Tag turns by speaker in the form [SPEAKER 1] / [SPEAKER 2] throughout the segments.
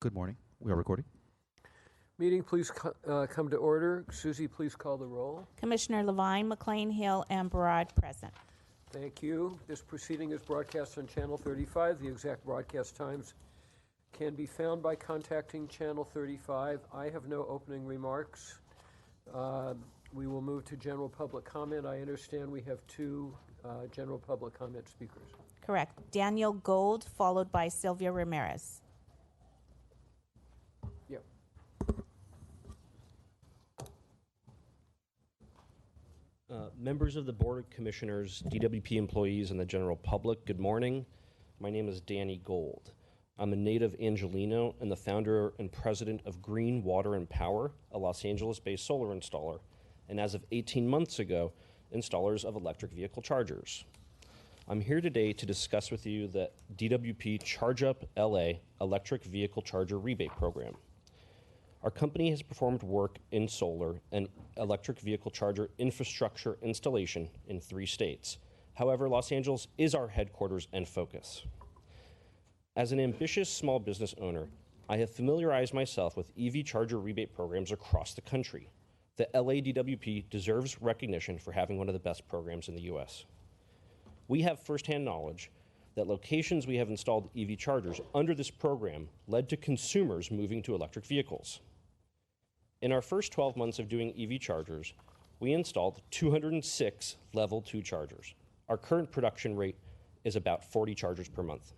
[SPEAKER 1] Good morning. We are recording.
[SPEAKER 2] Meeting, please come to order. Susie, please call the roll.
[SPEAKER 3] Commissioner Levine, McLean, Hill, and Barad present.
[SPEAKER 2] Thank you. This proceeding is broadcast on Channel 35. The exact broadcast times can be found by contacting Channel 35. I have no opening remarks. We will move to general public comment. I understand we have two general public comment speakers.
[SPEAKER 3] Correct. Daniel Gold, followed by Sylvia Ramirez.
[SPEAKER 2] Yep.
[SPEAKER 4] Members of the Board of Commissioners, DWP employees, and the general public, good morning. My name is Danny Gold. I'm a native Angelino and the founder and president of Green Water and Power, a Los Angeles-based solar installer, and as of 18 months ago, installers of electric vehicle chargers. I'm here today to discuss with you the DWP Charge Up LA electric vehicle charger rebate program. Our company has performed work in solar and electric vehicle charger infrastructure installation in 3 states. However, Los Angeles is our headquarters and focus. As an ambitious small business owner, I have familiarized myself with EV charger rebate programs across the country. The LA DWP deserves recognition for having one of the best programs in the US. We have firsthand knowledge that locations we have installed EV chargers under this program led to consumers moving to electric vehicles. In our first 12 months of doing EV chargers, we installed 206 level 2 chargers. Our current production rate is about 40 chargers per month.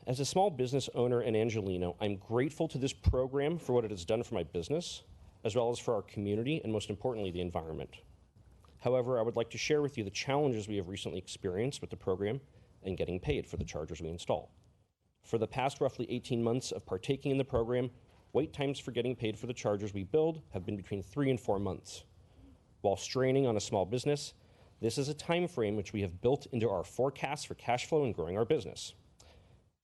[SPEAKER 4] As a small business owner in Angelino, I'm grateful to this program for what it has done for my business, as well as for our community, and most importantly, the environment. However, I would like to share with you the challenges we have recently experienced with the program and getting paid for the chargers we install. For the past roughly 18 months of partaking in the program, wait times for getting paid for the chargers we build have been between 3 and 4 months. While straining on a small business, this is a time frame which we have built into our forecast for cash flow and growing our business.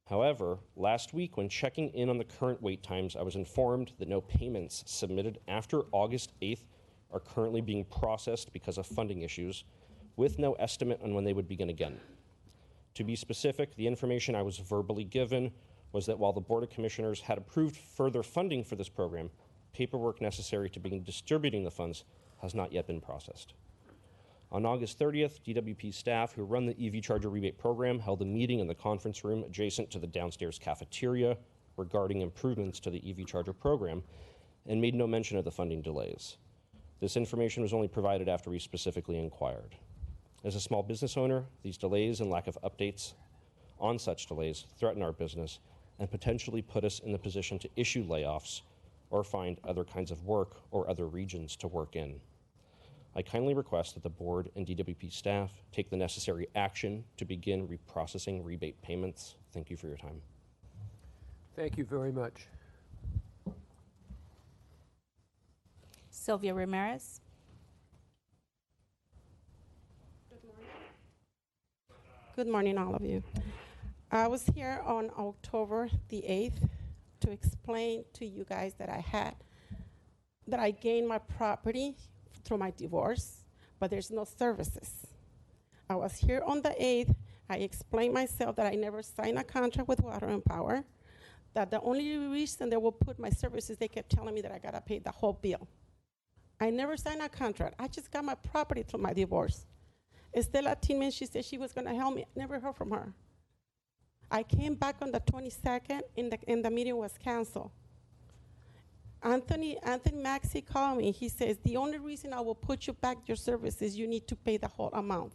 [SPEAKER 4] However, last week when checking in on the current wait times, I was informed that no payments submitted after August 8th are currently being processed because of funding issues, with no estimate on when they would begin again. To be specific, the information I was verbally given was that while the Board of Commissioners had approved further funding for this program, paperwork necessary to begin distributing the funds has not yet been processed. On August 30th, DWP staff who run the EV Charger Rebate Program held a meeting in the conference room adjacent to the downstairs cafeteria regarding improvements to the EV Charger program and made no mention of the funding delays. This information was only provided after we specifically inquired. As a small business owner, these delays and lack of updates on such delays threaten our business and potentially put us in the position to issue layoffs or find other kinds of work or other regions to work in. I kindly request that the board and DWP staff take the necessary action to begin reprocessing rebate payments. Thank you for your time.
[SPEAKER 2] Thank you very much.
[SPEAKER 3] Sylvia Ramirez.
[SPEAKER 5] Good morning, all of you. I was here on October the 8th to explain to you guys that I gained my property through my divorce, but there's no services. I was here on the 8th. I explained myself that I never signed a contract with Water and Power, that the only reason they will put my services, they kept telling me that I gotta pay the whole bill. I never signed a contract. I just got my property through my divorce. Estela Tinman, she said she was gonna help me. Never heard from her. I came back on the 22nd and the meeting was canceled. Anthony Maxey called me. He says, the only reason I will put you back your services, you need to pay the whole amount.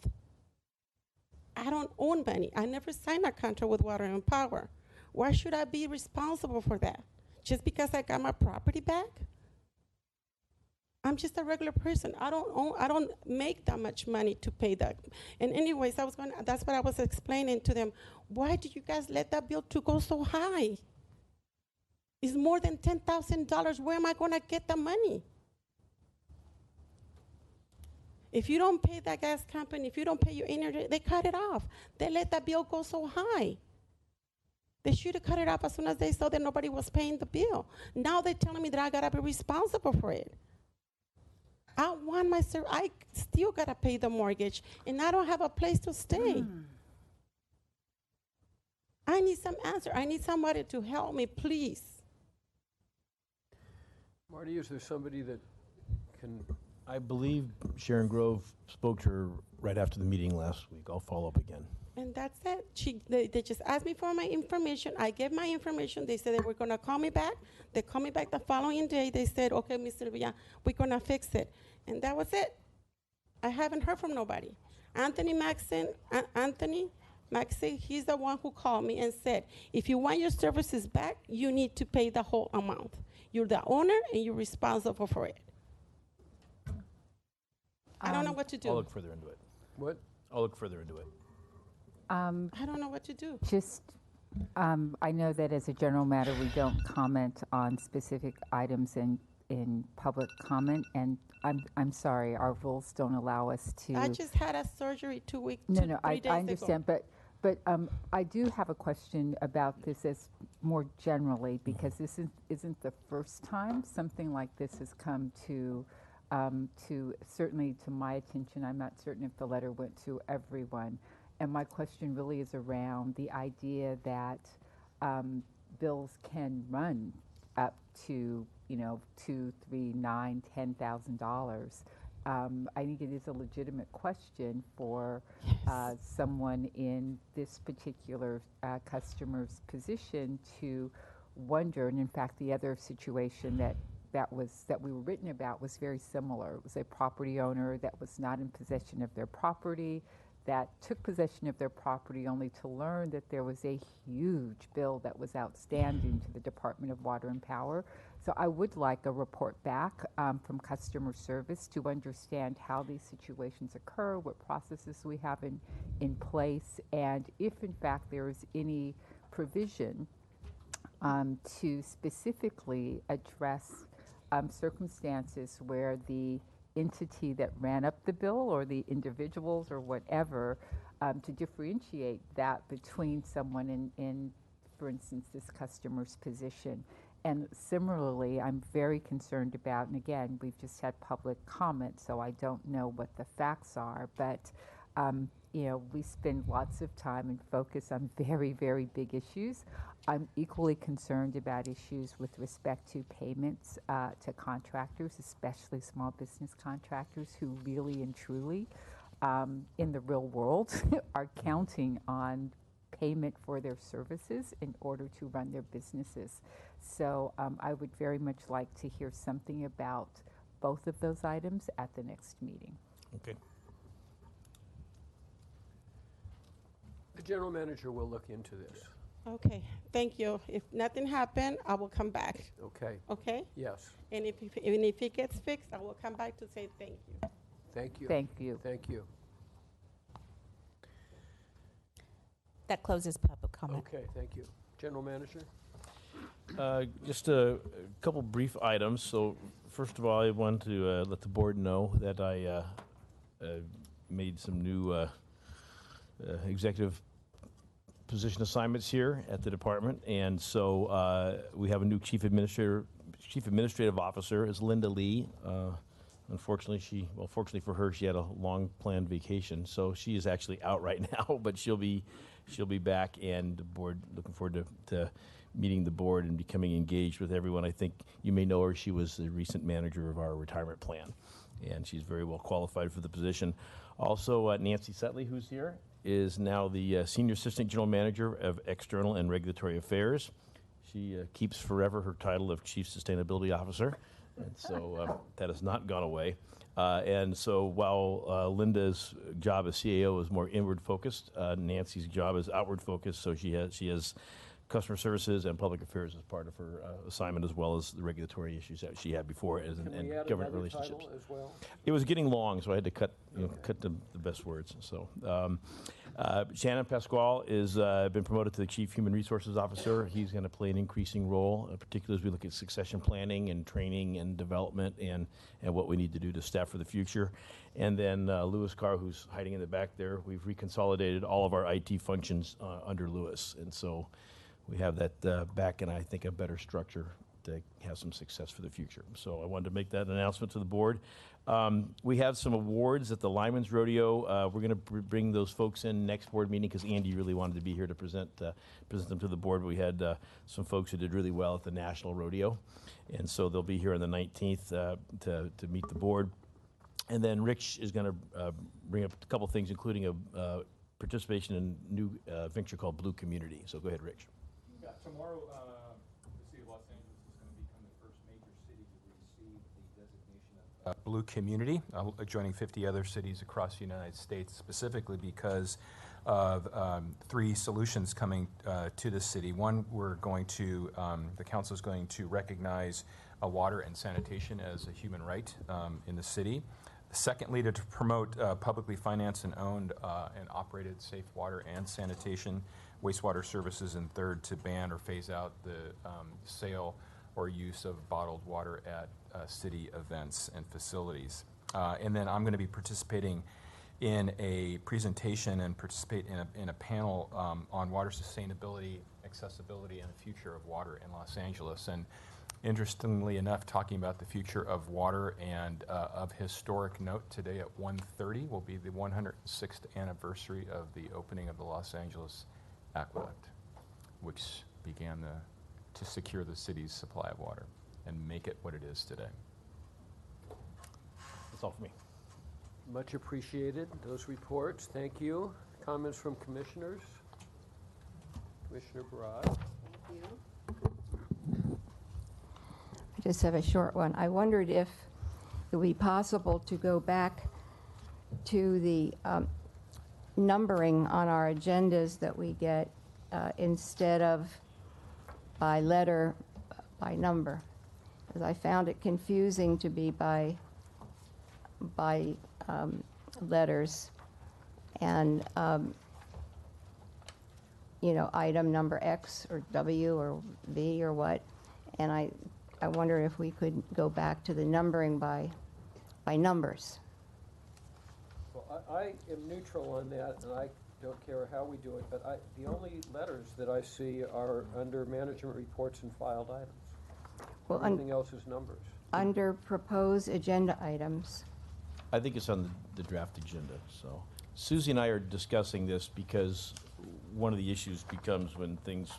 [SPEAKER 5] I don't own money. I never signed a contract with Water and Power. Why should I be responsible for that? Just because I got my property back? I'm just a regular person. I don't make that much money to pay that. And anyways, that's what I was explaining to them. Why did you guys let that bill to go so high? It's more than $10,000. Where am I gonna get the money? If you don't pay that gas company, if you don't pay your energy, they cut it off. They let that bill go so high. They should have cut it off as soon as they saw that nobody was paying the bill. Now they're telling me that I gotta be responsible for it. I still gotta pay the mortgage, and I don't have a place to stay. I need some answer. I need somebody to help me, please.
[SPEAKER 2] Marty, is there somebody that can,
[SPEAKER 1] I believe Sharon Grove spoke to her right after the meeting last week. I'll follow up again.
[SPEAKER 5] And that's it. They just asked me for my information. I gave my information. They said they were going to call me back. They called me back the following day. They said, okay, Ms. Sylvia, we're going to fix it. And that was it. I haven't heard from nobody. Anthony Maxey, he's the one who called me and said, if you want your services back, you need to pay the whole amount. You're the owner and you're responsible for it. I don't know what to do.
[SPEAKER 1] I'll look further into it.
[SPEAKER 2] what?
[SPEAKER 1] I'll look further into it.
[SPEAKER 5] I don't know what to do.
[SPEAKER 6] I know that as a general matter, we don't comment on specific items in public comment, and I'm sorry, our rules don't allow us to.
[SPEAKER 5] I just had a surgery 2 weeks,
[SPEAKER 6] No,
[SPEAKER 5] 3 days
[SPEAKER 6] I understand,
[SPEAKER 5] ago.
[SPEAKER 6] but I do have a question about this as more generally, because this isn't the first time something like this has come to certainly to my attention. I'm not certain if the letter went to everyone. And my question really is around the idea that bills can run up to, $2, $3, $9, $10,000. I think it is a legitimate question for someone in this particular customer's position to wonder. And in fact, the other situation that we were written about was very similar. It was a property owner that was not in possession of their property, that took possession of their property only to learn that there was a huge bill that was outstanding to the Department of Water and Power. So I would like a report back from customer service to understand how these situations occur, what processes we have in place, and if in fact there is any provision to specifically address circumstances where the entity that ran up the bill or the individuals or whatever, to differentiate that between someone in, for instance, this customer's position. And similarly, I'm very concerned about, and again, we've just had public comment, so I don't know what the facts are, but we spend lots of time and focus on very, very big issues. I'm equally concerned about issues with respect to payments to contractors, especially small business contractors who really and truly, in the real world, are counting on payment for their services in order to run their businesses. So I would very much like to hear something about both of those items at the next meeting.
[SPEAKER 1] Okay.
[SPEAKER 2] The general manager will look into this.
[SPEAKER 5] Okay, thank you. If nothing happened, I will come back,
[SPEAKER 2] Okay,
[SPEAKER 5] okay?
[SPEAKER 2] yes,
[SPEAKER 5] And if it gets fixed, I will come back to say thank you.
[SPEAKER 2] thank you.
[SPEAKER 6] Thank you.
[SPEAKER 2] Thank you.
[SPEAKER 3] That closes public comment.
[SPEAKER 2] Okay, thank you. General manager?
[SPEAKER 1] Just a couple brief items. So first of all, I want to let the board know that I made some new executive position assignments here at the department, and so we have a new chief administrative officer is Linda Lee. Unfortunately, fortunately for her, she had a long planned vacation, so she is actually out right now. But she'll be back, and the board looking forward to meeting the board and becoming engaged with everyone. I think you may know her. She was the recent manager of our retirement plan, and she's very well qualified for the position. Also, Nancy Setley, who's here, is now the Senior Assistant General Manager of External and Regulatory Affairs. She keeps forever her title of Chief Sustainability Officer, and so that has not gone away. And so while Linda's job as CAO is more inward focused, Nancy's job is outward focused, so she has customer services and public affairs as part of her assignment, as well as the regulatory issues that she had before and government relationships.
[SPEAKER 2] As well?
[SPEAKER 1] It was getting long, so I had to cut the best words. So Shannon Pasquale is been promoted to the Chief Human Resources Officer. He's going to play an increasing role, particularly as we look at succession planning and training and development and what we need to do to staff for the future. And then Louis Carr, who's hiding in the back there, we've reconsolidated all of our IT functions under Louis. And so we have that back in, I think, a better structure have some success for the future. So I wanted to make that announcement to the board. We have some awards at the Lyman's Rodeo. We're going to bring those folks in next board meeting because Andy really wanted to be here to present them to the board. We had some folks who did really well at the National Rodeo, and so they'll be here on the 19th to meet the board. And then Rich is going to bring up a couple things, including a participation in a new venture called Blue Community. So go ahead, Rich.
[SPEAKER 7] Yeah, tomorrow, the city of Los Angeles is going to become the first major city to receive the designation of Blue Community, joining 50 other cities across the United States, specifically because of 3 solutions coming to the city. One, the council is going to recognize water and sanitation as a human right in the city. Secondly, to promote publicly financed and owned and operated safe water and sanitation wastewater services. And third, to ban or phase out the sale or use of bottled water at city events and facilities. And then I'm going to be participating in a presentation and participate in a panel on water sustainability, accessibility, and the future of water in Los Angeles. And interestingly enough, talking about the future of water and of historic note, today at 1:30 will be the 106th anniversary of the opening of the Los Angeles Aqueduct, which began to secure the city's supply of water and make it what it is today.
[SPEAKER 1] That's all for me.
[SPEAKER 2] Much appreciated, those reports. Thank you. Comments from commissioners? Commissioner Barad.
[SPEAKER 8] Thank you. I just have a short one. I wondered if it would be possible to go back to the numbering on our agendas that we get instead of by letter, by number. Because I found it confusing to be by letters and item number X or W or V or what. And I wonder if we could go back to the numbering by numbers.
[SPEAKER 2] Well, I am neutral on that, and I don't care how we do it, but the only letters that I see are under management reports and filed items.
[SPEAKER 8] Well,
[SPEAKER 2] Everything else is numbers.
[SPEAKER 8] under proposed agenda items.
[SPEAKER 1] I think it's on the draft agenda. So Susie and I are discussing this because one of the issues becomes when things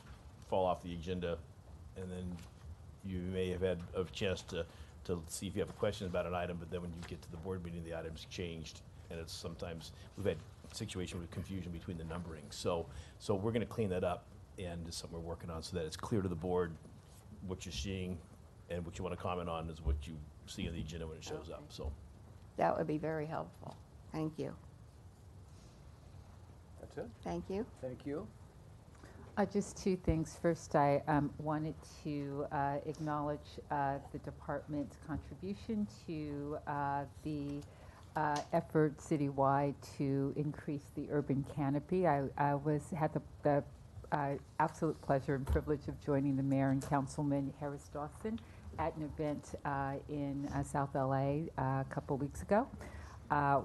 [SPEAKER 1] fall off the agenda, and then you may have had a chance to see if you have a question about an item, but then when you get to the board meeting, the item's changed, and it's sometimes, we've had situation with confusion between the numbering. So we're gonna clean that up, and it's something we're working on so that it's clear to the board what you're seeing, and what you wanna comment on is what you see on the agenda when it shows up, so.
[SPEAKER 8] That would be very helpful. Thank you.
[SPEAKER 2] That's it.
[SPEAKER 8] Thank you.
[SPEAKER 2] Thank you.
[SPEAKER 6] Just 2 things. First, I wanted to acknowledge the department's contribution to the effort citywide to increase the urban canopy. I had the absolute pleasure and privilege of joining the mayor and councilman Harris Dawson at an event in South LA a couple weeks ago,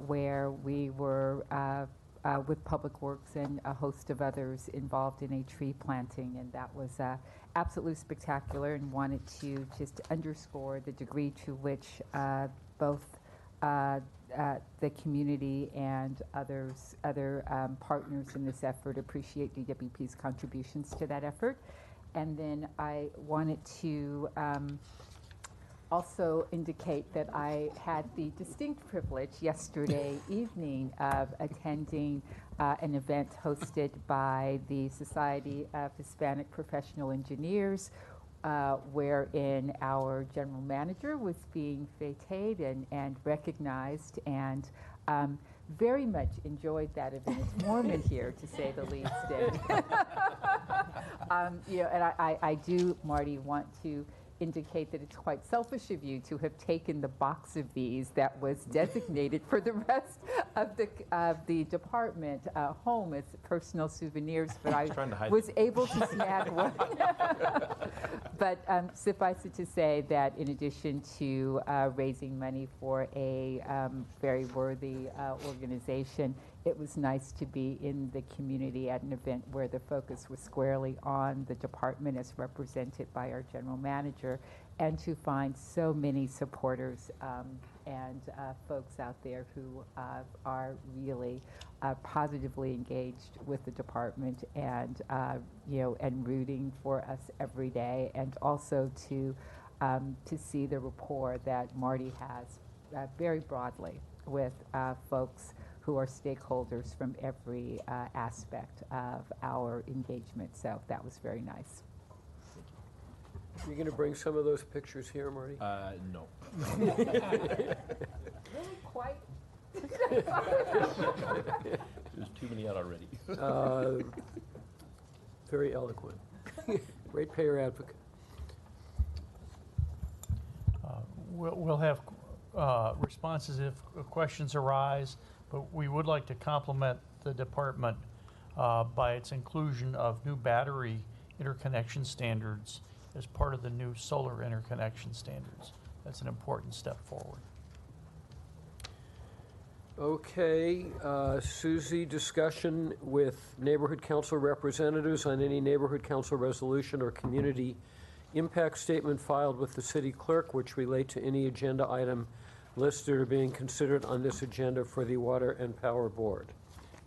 [SPEAKER 6] where we were with Public Works and a host of others involved in a tree planting, and that was absolutely spectacular, and wanted to just underscore the degree to which both the community and other partners in this effort appreciate DWP's contributions to that effort. And then I wanted to also indicate that I had the distinct privilege yesterday evening of attending an event hosted by the Society of Hispanic Professional Engineers, wherein our general manager was being fêted and recognized, and very much enjoyed that event. It's warm in here, to say the least. And, and I do, Marty, want to indicate that it's quite selfish of you to have taken the box of these that was designated for the rest of the department home as personal souvenirs, but I was able to snag one. But suffice it to say that in addition to raising money for a very worthy organization, it was nice to be in the community at an event where the focus was squarely on the department as represented by our general manager, and to find so many supporters and folks out there who are really positively engaged with the department, and and rooting for us every day, and also to see the rapport that Marty has very broadly with folks who are stakeholders from every aspect of our engagement. So that was very nice.
[SPEAKER 2] You're going to bring some of those pictures here, Marty?
[SPEAKER 1] No.
[SPEAKER 6] Really quite.
[SPEAKER 1] There's too many out already.
[SPEAKER 2] Very eloquent. Ratepayer advocate.
[SPEAKER 9] We'll have responses if questions arise, but we would like to compliment the department by its inclusion of new battery interconnection standards as part of the new solar interconnection standards. That's an important step forward.
[SPEAKER 2] Okay, Susie, discussion with neighborhood council representatives on any neighborhood council resolution or community impact statement filed with the city clerk which relate to any agenda item listed or being considered on this agenda for the Water and Power Board.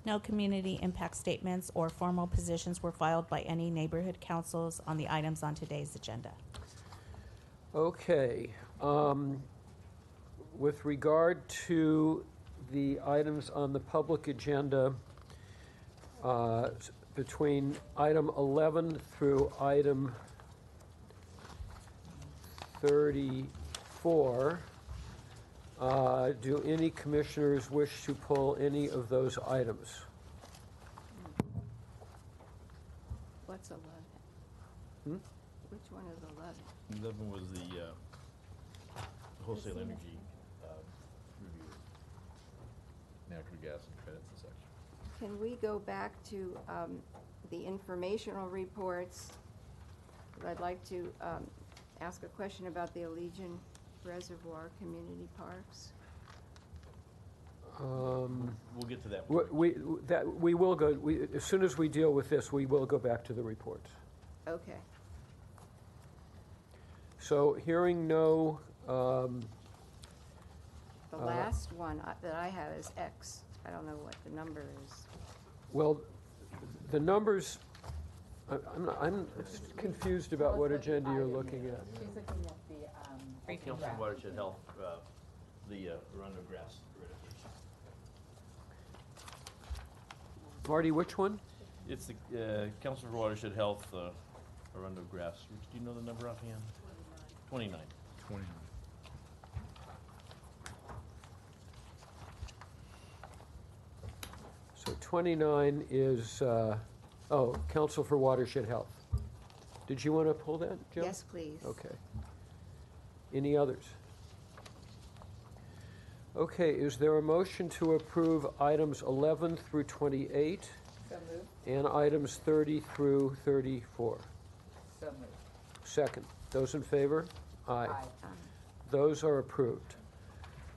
[SPEAKER 3] No community impact statements or formal positions were filed by any neighborhood councils on the items on today's agenda.
[SPEAKER 2] Okay, with regard to the items on the public agenda, between item 11 through item 34, do any commissioners wish to pull any of those items?
[SPEAKER 8] What's 11? Which one is 11?
[SPEAKER 1] 11 was the wholesale energy review, natural gas and credits and such.
[SPEAKER 8] Can we go back to the informational reports? I'd like to ask a question about the Allegiant Reservoir Community Parks.
[SPEAKER 1] We'll get to that.
[SPEAKER 2] We will go, as soon as we deal with this, we will go back to the reports.
[SPEAKER 8] Okay.
[SPEAKER 2] So hearing no,
[SPEAKER 8] The last one that I have is X. I don't know what the number is.
[SPEAKER 2] well, the numbers, I'm confused about what agenda you're looking at.
[SPEAKER 6] She's looking at the
[SPEAKER 1] Council on Watershed Health, the Arundel Grass.
[SPEAKER 2] Marty, which one?
[SPEAKER 1] It's the Council for Watershed Health, Arundel Grass. Do you know the number offhand? 29.
[SPEAKER 7] 29.
[SPEAKER 2] So 29 is, Council for Watershed Health. Did you want to pull that, Joe?
[SPEAKER 8] Yes, please.
[SPEAKER 2] Okay. Any others? Okay, is there a motion to approve items 11 through 28
[SPEAKER 6] So moved.
[SPEAKER 2] and items 30 through 34?
[SPEAKER 6] So moved.
[SPEAKER 2] Second. Those in favor? Aye.
[SPEAKER 6] Aye.
[SPEAKER 2] Those are approved.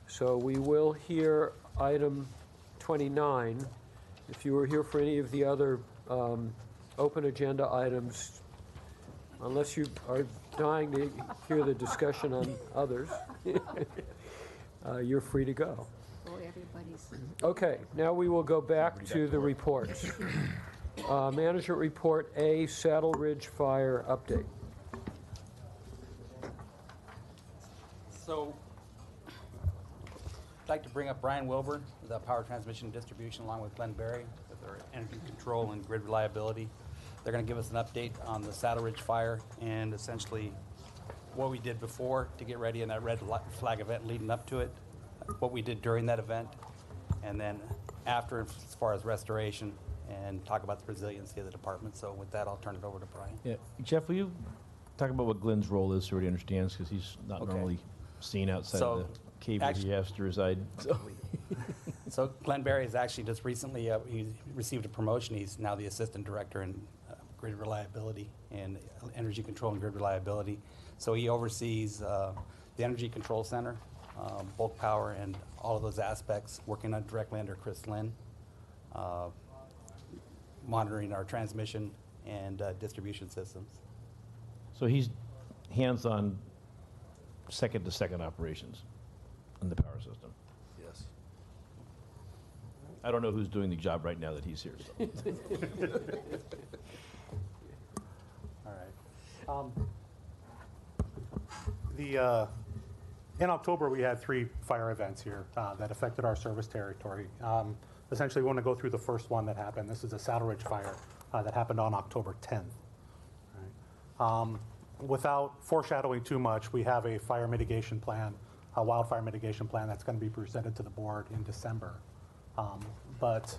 [SPEAKER 2] So we will hear item 29. If you were here for any of the other open agenda items, unless you are dying to hear the discussion on others, you're free to go.
[SPEAKER 8] Oh, everybody's.
[SPEAKER 2] Okay, now we will go back to the reports. Management Report A, Saddle Ridge Fire Update.
[SPEAKER 10] So, I'd like to bring up Brian Wilbur, the Power Transmission and Distribution, along with Glenn Berry, with their energy control and grid reliability. They're going to give us an update on the Saddle Ridge fire and essentially what we did before to get ready in that red flag event leading up to it, what we did during that event, and then after as far as restoration, and talk about the resiliency of the department. So with that, I'll turn it over to Brian.
[SPEAKER 1] Yeah, Jeff, will you talk about what Glenn's role is so he understands, because he's not
[SPEAKER 10] Okay.
[SPEAKER 1] normally seen outside
[SPEAKER 10] So,
[SPEAKER 1] of the cave where he has to reside. So.
[SPEAKER 10] So Glenn Berry has actually just recently, he received a promotion. He's now the Assistant Director in Grid Reliability and Energy Control and Grid Reliability. So he oversees the Energy Control Center, bulk power, and all of those aspects, working directly under Chris Lynn. monitoring our transmission and distribution systems.
[SPEAKER 1] So he's hands-on second-to-second operations in the power system.
[SPEAKER 10] Yes.
[SPEAKER 1] I don't know who's doing the job right now that he's here. So.
[SPEAKER 11] All right. In October, we had 3 fire events here that affected our service territory. Essentially, we want to go through the first one that happened. This is a Saddle Ridge fire that happened on October 10th. Right. Without foreshadowing too much, we have a fire mitigation plan, a wildfire mitigation plan that's going to be presented to the board in December. But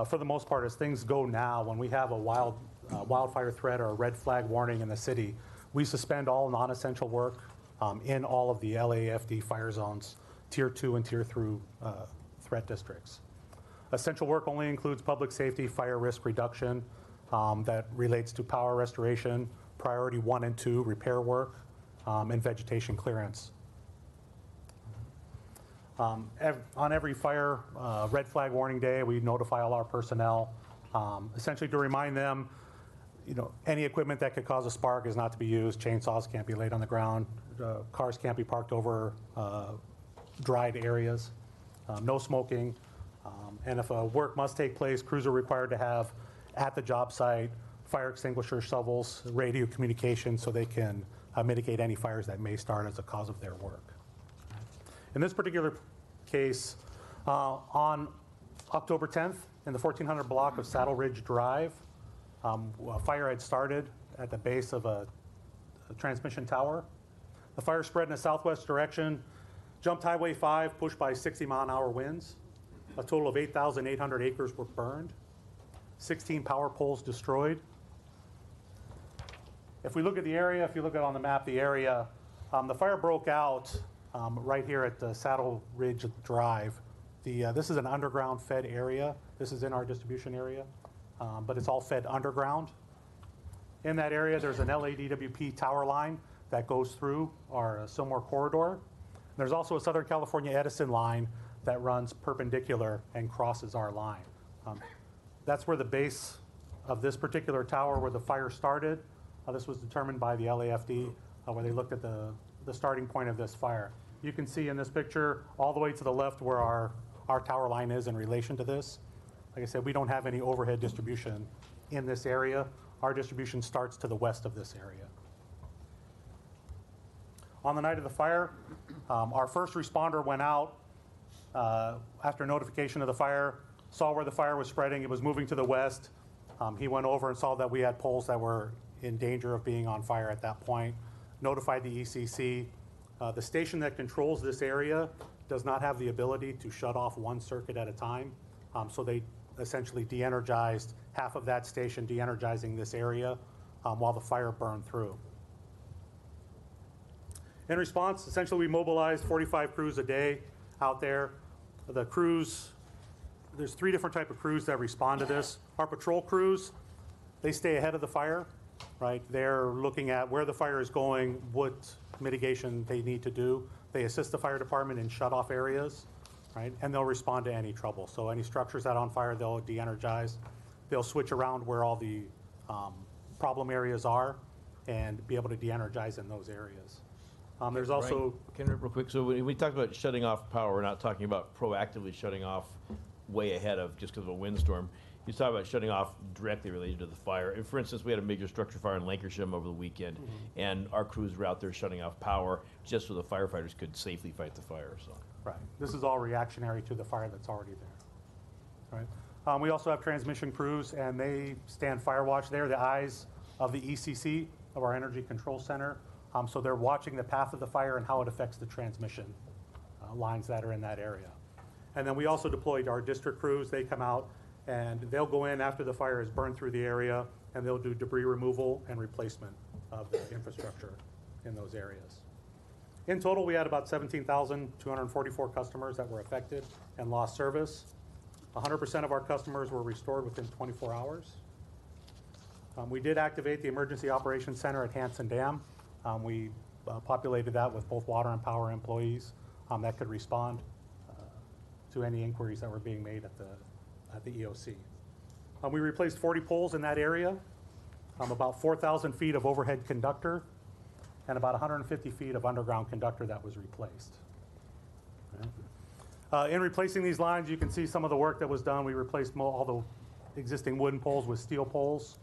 [SPEAKER 11] for the most part, as things go now, when we have a wildfire threat or a red flag warning in the city, we suspend all non-essential work in all of the LAFD fire zones, Tier 2 and Tier 3 threat districts. Essential work only includes public safety, fire risk reduction that relates to power restoration, priority 1 and 2 repair work, and vegetation clearance. On every fire red flag warning day, we notify all our personnel, essentially to remind them, any equipment that could cause a spark is not to be used. Chainsaws can't be laid on the ground. Cars can't be parked over dried areas. No smoking. And if work must take place, crews are required to have at the job site fire extinguisher shovels, radio communication, so they can mitigate any fires that may start as a cause of their work. In this particular case, on October 10th, in the 1400 block of Saddle Ridge Drive, a fire had started at the base of a transmission tower. The fire spread in a southwest direction, jumped Highway 5, pushed by 60-mile-an-hour winds. A total of 8,800 acres were burned, 16 power poles destroyed. If we look at the area, if you look at on the map, the area, the fire broke out right here at the Saddle Ridge Drive. This is an underground fed area. This is in our distribution area, but it's all fed underground. In that area, there's an LADWP tower line that goes through our Sylmore corridor. There's also a Southern California Edison line that runs perpendicular and crosses our line. That's where the base of this particular tower where the fire started. This was determined by the LAFD where they looked at the starting point of this fire. You can see in this picture all the way to the left where our tower line is in relation to this. Like I said, we don't have any overhead distribution in this area. Our distribution starts to the west of this area. On the night of the fire, our first responder went out after notification of the fire, saw where the fire was spreading. It was moving to the west. He went over and saw that we had poles that were in danger of being on fire at that point, notified the ECC. The station that controls this area does not have the ability to shut off one circuit at a time, so they essentially de-energized half of that station, de-energizing this area while the fire burned through. In response, essentially we mobilized 45 crews a day out there. The crews, there's 3 different types of crews that respond to this. Our patrol crews, they stay ahead of the fire, right? They're looking at where the fire is going, what mitigation they need to do. They assist the fire department in shut-off areas, right? And they'll respond to any trouble. So any structures that are on fire, they'll de-energize. They'll switch around where all the problem areas are and be able to de-energize in those areas. There's also...
[SPEAKER 1] Can I real quick? So when we talk about shutting off power, we're not talking about proactively shutting off way ahead of just because of a windstorm. You talk about shutting off directly related to the fire. And for instance, we had a major structure fire in Lancashire over the weekend, and our crews were out there shutting off power just so the firefighters could safely fight the fire. So.
[SPEAKER 11] Right. This is all reactionary to the fire that's already there. Right. We also have transmission crews, and they stand fire watch. They're the eyes of the ECC, of our Energy Control Center. So they're watching the path of the fire and how it affects the transmission lines that are in that area. And then we also deployed our district crews. They come out and they'll go in after the fire has burned through the area, and they'll do debris removal and replacement of the infrastructure in those areas. In total, we had about 17,244 customers that were affected and lost service. 100% of our customers were restored within 24 hours. We did activate the Emergency Operations Center at Hanson Dam. We populated that with both water and power employees that could respond to any inquiries that were being made at the EOC. We replaced 40 poles in that area, about 4,000 feet of overhead conductor, and about 150 feet of underground conductor that was replaced. In replacing these lines, you can see some of the work that was done. We replaced all the existing wooden poles with steel poles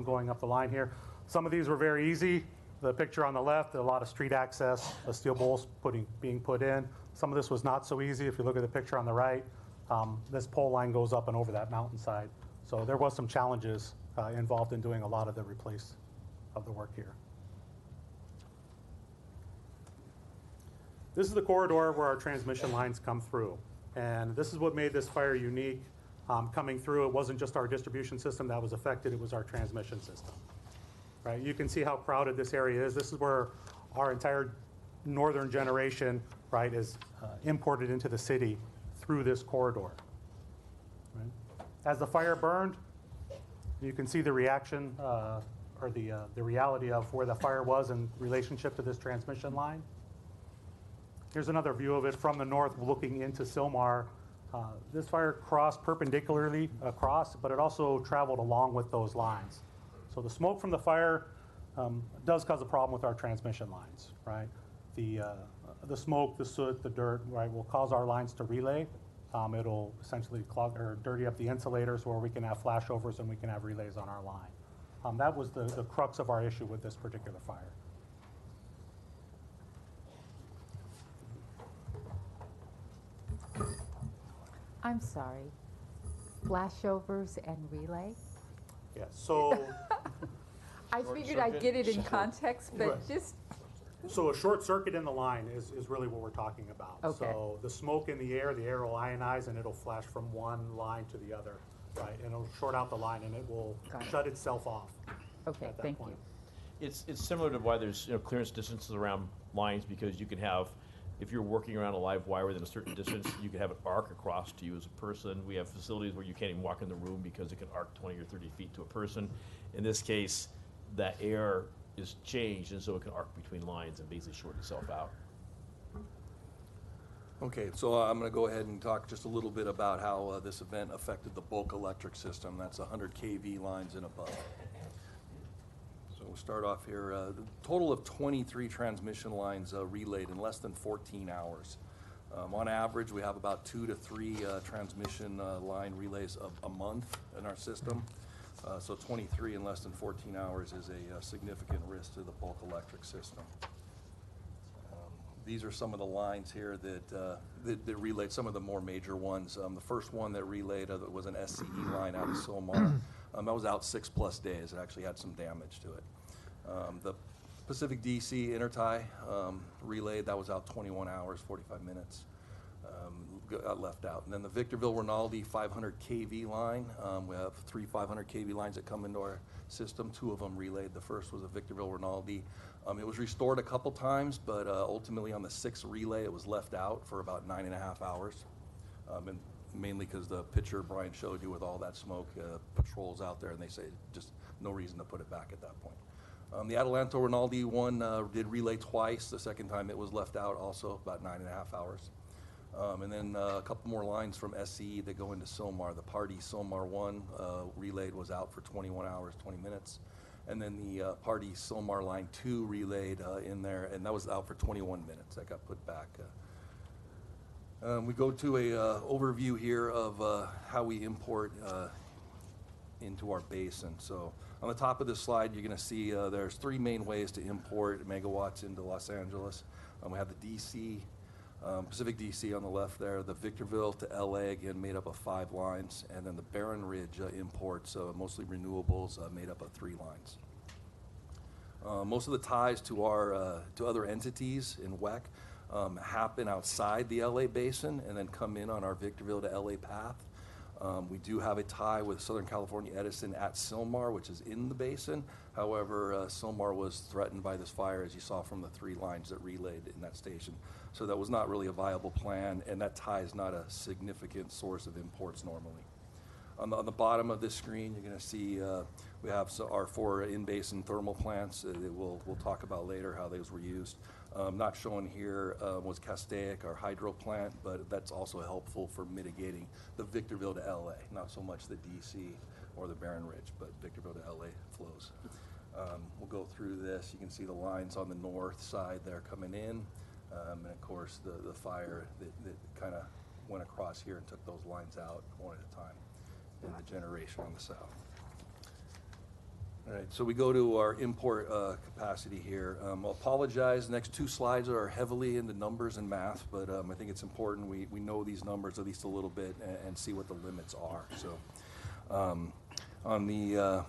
[SPEAKER 11] going up the line here. Some of these were very easy. The picture on the left, a lot of street access, steel poles being put in. Some of this was not so easy. If you look at the picture on the right, this pole line goes up and over that mountainside. So there was some challenges involved in doing a lot of the replace of the work here. This is the corridor where our transmission lines come through. And this is what made this fire unique. Coming through, it wasn't just our distribution system that was affected, it was our transmission system. Right? You can see how crowded this area is. This is where our entire northern generation, right, is imported into the city through this corridor. Right? As the fire burned, you can see the reaction or the reality of where the fire was in relationship to this transmission line. Here's another view of it from the north looking into Sylmar. This fire crossed perpendicularly across, but it also traveled along with those lines. So the smoke from the fire does cause a problem with our transmission lines, right? The smoke, the soot, the dirt, right, will cause our lines to relay. It'll essentially clog or dirty up the insulators where we can have flashovers and we can have relays on our line. That was the crux of our issue with this particular fire.
[SPEAKER 6] I'm sorry. Flashovers and relay?
[SPEAKER 11] Yeah, so.
[SPEAKER 6] I figured I'd get it in context, but
[SPEAKER 11] Right.
[SPEAKER 6] just.
[SPEAKER 11] So a short circuit in the line is really what we're talking about.
[SPEAKER 6] Okay.
[SPEAKER 11] So the smoke in the air will ionize and it'll flash from one line to the other, right? And it'll short out the line and it will shut itself off.
[SPEAKER 6] Okay,
[SPEAKER 11] at that
[SPEAKER 6] thank
[SPEAKER 11] point.
[SPEAKER 6] you.
[SPEAKER 1] It's similar to why there's clearance distances around lines, because you can have, if you're working around a live wire within a certain distance, you can have it arc across to you as a person. We have facilities where you can't even walk in the room because it can arc 20 or 30 feet to a person. In this case, that air is changed, and so it can arc between lines and basically short itself out.
[SPEAKER 12] Okay, so I'm going to go ahead and talk just a little bit about how this event affected the bulk electric system. That's 100 kV lines and above. So we'll start off here. The total of 23 transmission lines relayed in less than 14 hours. On average, we have about 2 to 3 transmission line relays a month in our system. So 23 in less than 14 hours is a significant risk to the bulk electric system. These are some of the lines here that relayed, some of the more major ones. The first one that relayed was an SCE line out of Sylmar. That was out 6+ days. It actually had some damage to it. The Pacific DC intertie relayed, that was out 21 hours, 45 minutes. Got left out. And then the Victorville Rinaldi 500 kV line, we have 3 500 kV lines that come into our system. 2 of them relayed. The first was a Victorville Rinaldi. It was restored a couple times, but ultimately on the 6th relay it was left out for about 9.5 hours. And mainly because the picture Brian showed you with all that smoke, patrols out there, and they say just no reason to put it back at that point. The Adelanto Rinaldi one did relay twice. The second time it was left out also about 9.5 hours. And then a couple more lines from SCE that go into Sylmar. The Party Sylmar 1 relayed was out for 21 hours, 20 minutes. And then the Party Sylmar line 2 relayed in there, and that was out for 21 minutes. That got put back. We go to a overview here of how we import into our basin. So on the top of this slide, you're going to see there's 3 main ways to import megawatts into Los Angeles. We have the DC, Pacific DC on the left there, the Victorville to LA, again, made up of 5 lines, and then the Barron Ridge imports, mostly renewables, made up of 3 lines. Most of the ties to our to other entities in WEC happen outside the LA basin and then come in on our Victorville to LA path. We do have a tie with Southern California Edison at Sylmar, which is in the basin. However, Sylmar was threatened by this fire, as you saw from the 3 lines that relayed in that station. So that was not really a viable plan, and that tie is not a significant source of imports normally. On the bottom of this screen, you're going to see we have our 4 in-basin thermal plants that we'll talk about later how those were used. Not shown here was Castaic, our hydro plant, but that's also helpful for mitigating the Victorville to LA, not so much the DC or the Barron Ridge, but Victorville to LA flows. We'll go through this. You can see the lines on the north side there coming in, and of course the fire that kind of went across here and took those lines out one at a time, and the generation on the south. All right, so we go to our import capacity here. I'll apologize, the next 2 slides are heavily into numbers and math, but I think it's important we know these numbers at least a little bit and see what the limits are. So on the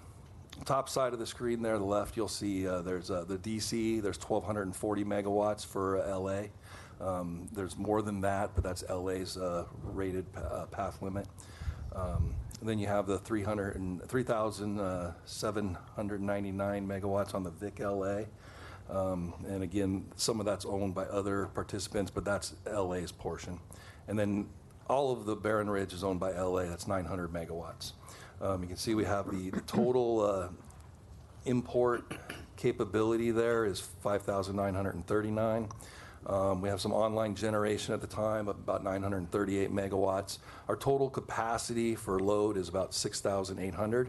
[SPEAKER 12] top side of the screen there, the left, you'll see there's the DC, there's 1,240 megawatts for LA. There's more than that, but that's LA's rated path limit. And then you have the 3,799 megawatts on the Vic LA. And again, some of that's owned by other participants, but that's LA's portion. And then all of the Barron Ridge is owned by LA, that's 900 megawatts. You can see we have the total import capability there is 5,939. We have some online generation at the time of about 938 megawatts. Our total capacity for load is about 6,800.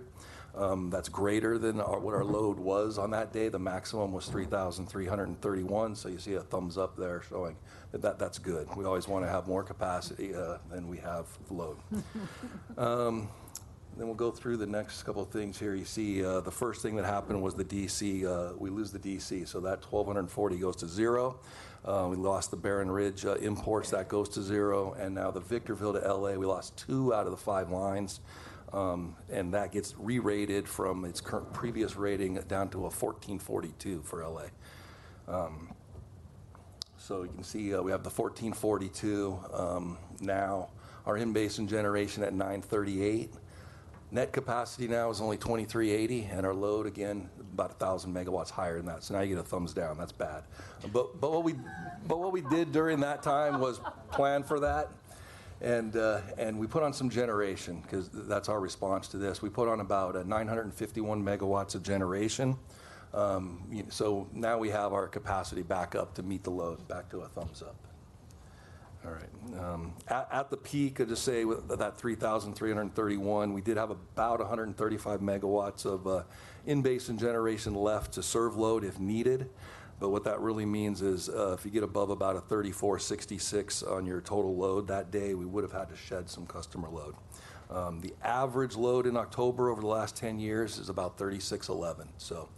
[SPEAKER 12] That's greater than what our load was on that day. The maximum was 3,331, so you see a thumbs up there showing that's good. We always want to have more capacity than we have load. Then we'll go through the next couple of things here. You see the first thing that happened was the DC. We lose the DC, so that 1,240 goes to 0. We lost the Barron Ridge imports, that goes to 0. And now the Victorville to LA, we lost 2 out of the 5 lines. And that gets re-rated from its current previous rating down to a 1442 for LA. So you can see we have the 1442 now. Our in-basin generation at 938. Net capacity now is only 2380, and our load, again, about 1,000 megawatts higher than that. So now you get a thumbs down. That's bad. But what we did during that time was plan for that, and we put on some generation because that's our response to this. We put on about 951 megawatts of generation. So now we have our capacity back up to meet the load, back to a thumbs up. All right. At the peak, I just say with that 3,331, we did have about 135 megawatts of in-basin generation left to serve load if needed. But what that really means is if you get above about a 3466 on your total load that day, we would have had to shed some customer load. The average load in October over the last 10 years is about 3611. So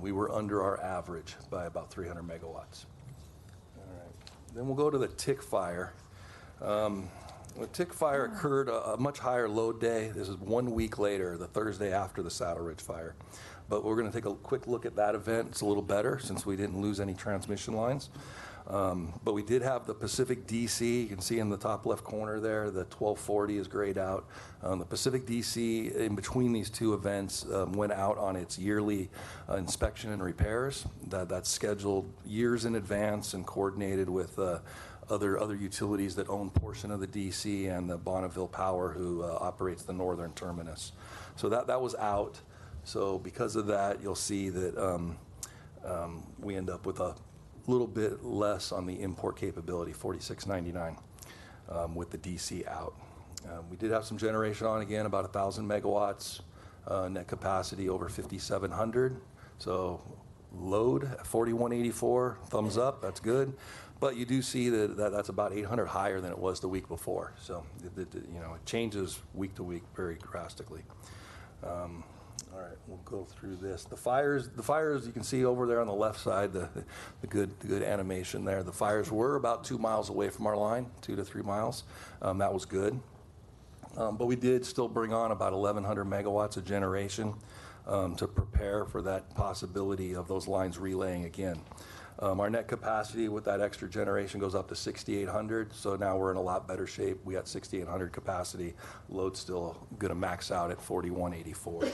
[SPEAKER 12] we were under our average by about 300 megawatts. Then we'll go to the tick fire. The tick fire occurred a much higher load day. This is 1 week later, the Thursday after the Saddle Ridge fire. But we're going to take a quick look at that event. It's a little better since we didn't lose any transmission lines. But we did have the Pacific DC. You can see in the top left corner there, the 1240 is grayed out. The Pacific DC, in between these 2 events, went out on its yearly inspection and repairs. That's scheduled years in advance and coordinated with other utilities that own portion of the DC and the Bonneville Power, who operates the northern terminus. So that was out. So because of that, you'll see that we end up with a little bit less on the import capability, 4699, with the DC out. We did have some generation on again, about 1,000 megawatts, net capacity over 5,700. So load 4184, thumbs up, that's good. But you do see that's about 800 higher than it was the week before. So it changes week to week very drastically. All right, we'll go through this. The fires you can see over there on the left side, the good animation there. The fires were about 2 miles away from our line, 2 to 3 miles. That was good. But we did still bring on about 1,100 megawatts of generation to prepare for that possibility of those lines relaying again. Our net capacity with that extra generation goes up to 6,800, so now we're in a lot better shape. We got 6,800 capacity. Load's still going to max out at 4,184.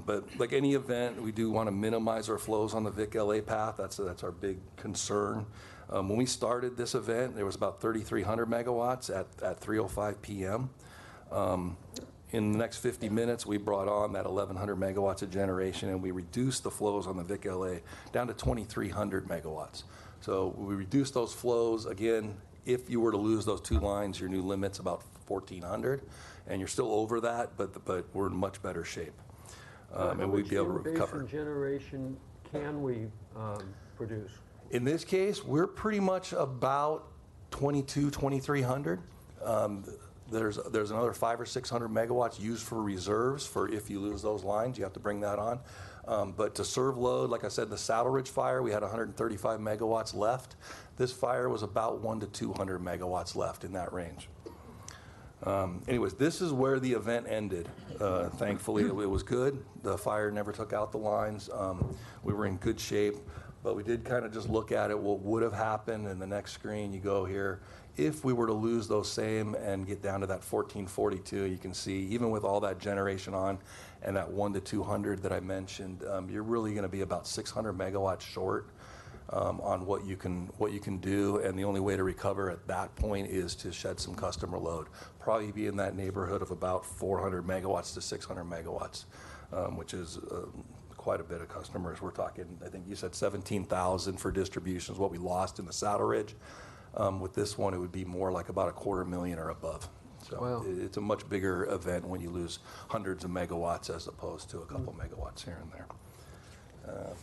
[SPEAKER 12] But like any event, we do want to minimize our flows on the Vic LA path. That's our big concern. When we started this event, there was about 3,300 megawatts at 3:05 p.m. In the next 50 minutes, we brought on that 1,100 megawatts of generation, and we reduced the flows on the VIC LA down to 2,300 megawatts. So we reduced those flows. Again, if you were to lose those 2 lines, your new limit's about 1,400, and you're still over that, but we're in much better shape. And we'd be able to recover.
[SPEAKER 2] How much generation can we produce?
[SPEAKER 12] In this case, we're pretty much about 2,300. There's another 500 or 600 megawatts used for reserves for if you lose those lines, you have to bring that on. But to serve load, like I said, the Saddle Ridge fire, we had 135 megawatts left. This fire was about 100 to 200 megawatts left in that range. Anyways, this is where the event ended. Thankfully, it was good. The fire never took out the lines. We were in good shape, but we did kind of just look at it, what would have happened. In the next screen, you go here. If we were to lose those same and get down to that 1442, you can see even with all that generation on and that 1 to 200 that I mentioned, you're really going to be about 600 megawatts short on what you can do, and the only way to recover at that point is to shed some customer load. Probably be in that neighborhood of about 400 megawatts to 600 megawatts, which is quite a bit of customers. We're talking, I think you said 17,000 for distributions, what we lost in the Saddle Ridge. With this one, it would be more like about 250,000 or above. So
[SPEAKER 2] wow.
[SPEAKER 12] It's a much bigger event when you lose hundreds of megawatts as opposed to a couple megawatts here and there. I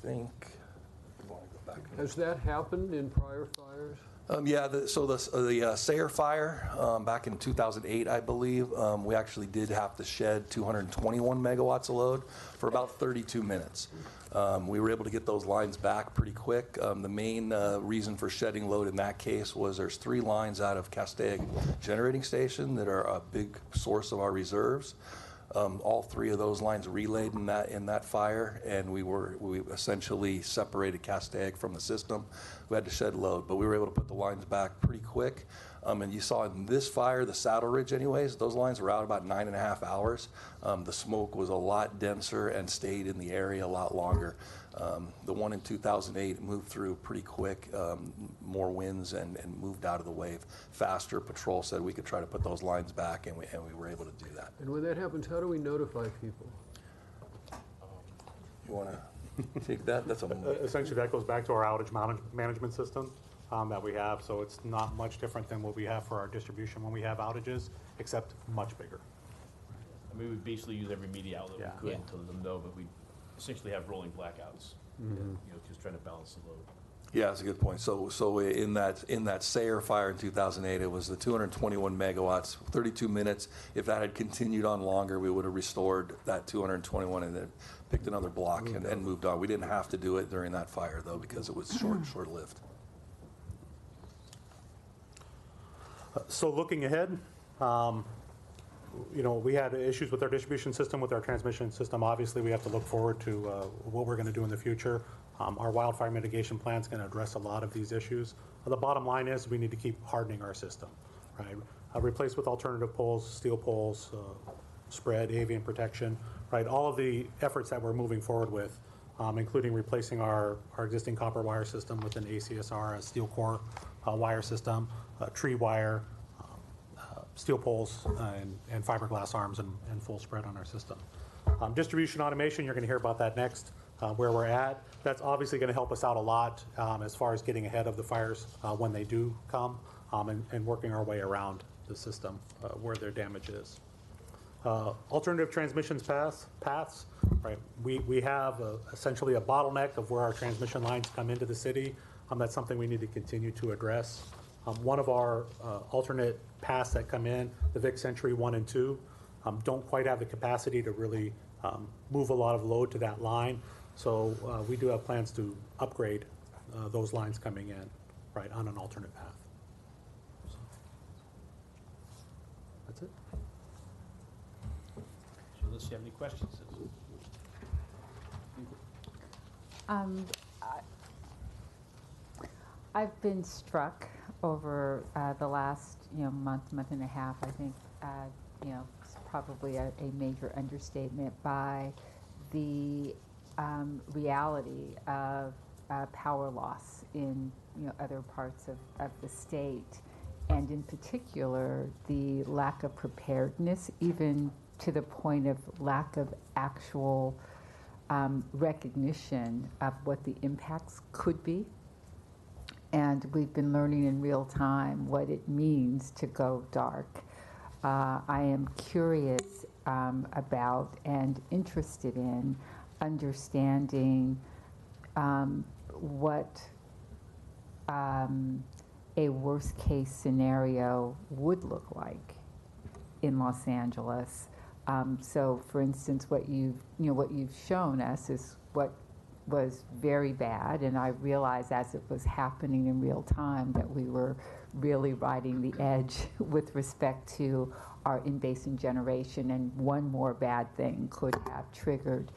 [SPEAKER 12] think, I want to go back.
[SPEAKER 2] Has that happened in prior fires?
[SPEAKER 12] Yeah, the Sayre fire back in 2008, I believe, we actually did have to shed 221 megawatts of load for about 32 minutes. We were able to get those lines back pretty quick. The main reason for shedding load in that case was there's 3 lines out of Castaic Generating Station that are a big source of our reserves. All 3 of those lines relayed in that fire, and we essentially separated Castaic from the system. We had to shed load, but we were able to put the lines back pretty quick. And you saw in this fire, the Saddle Ridge anyways, those lines were out about 9.5 hours. The smoke was a lot denser and stayed in the area a lot longer. The one in 2008 moved through pretty quick, more winds and moved out of the wave faster. Patrol said we could try to put those lines back, and we were able to do that.
[SPEAKER 2] And when that happens, how do we notify people?
[SPEAKER 12] You want to take that? That's
[SPEAKER 11] Essentially, that goes back to our outage management system that we have. So it's not much different than what we have for our distribution when we have outages, except much bigger.
[SPEAKER 1] I mean, we basically use every media outlet we could to let them know, but we essentially have rolling blackouts, just trying to balance the load.
[SPEAKER 12] Yeah, that's a good point. So in that Sayre fire in 2008, it was the 221 megawatts, 32 minutes. If that had continued on longer, we would have restored that 221 and then picked another block and moved on. We didn't have to do it during that fire though, because it was short-lived.
[SPEAKER 11] So looking ahead, we had issues with our distribution system, with our transmission system. Obviously, we have to look forward to what we're going to do in the future. Our wildfire mitigation plan is going to address a lot of these issues. The bottom line is we need to keep hardening our system, right? Replace with alternative poles, steel poles, spread, avian protection, right? All of the efforts that we're moving forward with, including replacing our existing copper wire system with an ACSR, a steel core wire system, tree wire, steel poles, and fiberglass arms and full spread on our system. Distribution automation, you're going to hear about that next, where we're at. That's obviously going to help us out a lot as far as getting ahead of the fires when they do come and working our way around the system where their damage is. Alternative transmissions paths, right? We have essentially a bottleneck of where our transmission lines come into the city. That's something we need to continue to address. One of our alternate paths that come in, the Vic Century 1 and 2, don't quite have the capacity to really move a lot of load to that line. So we do have plans to upgrade those lines coming in, right, on an alternate path. That's it.
[SPEAKER 1] So let's see, have any questions?
[SPEAKER 6] I've been struck over the last month and a half. I think it's probably a major understatement by the reality of power loss in other parts of the state, and in particular, the lack of preparedness, even to the point of lack of actual recognition of what the impacts could be. And we've been learning in real time what it means to go dark. I am curious about and interested in understanding what a worst case scenario would look like in Los Angeles. So, for instance, what you've shown us is what was very bad, and I realized as it was happening in real time that we were really riding the edge with respect to our in-basin generation, and one more bad thing could have triggered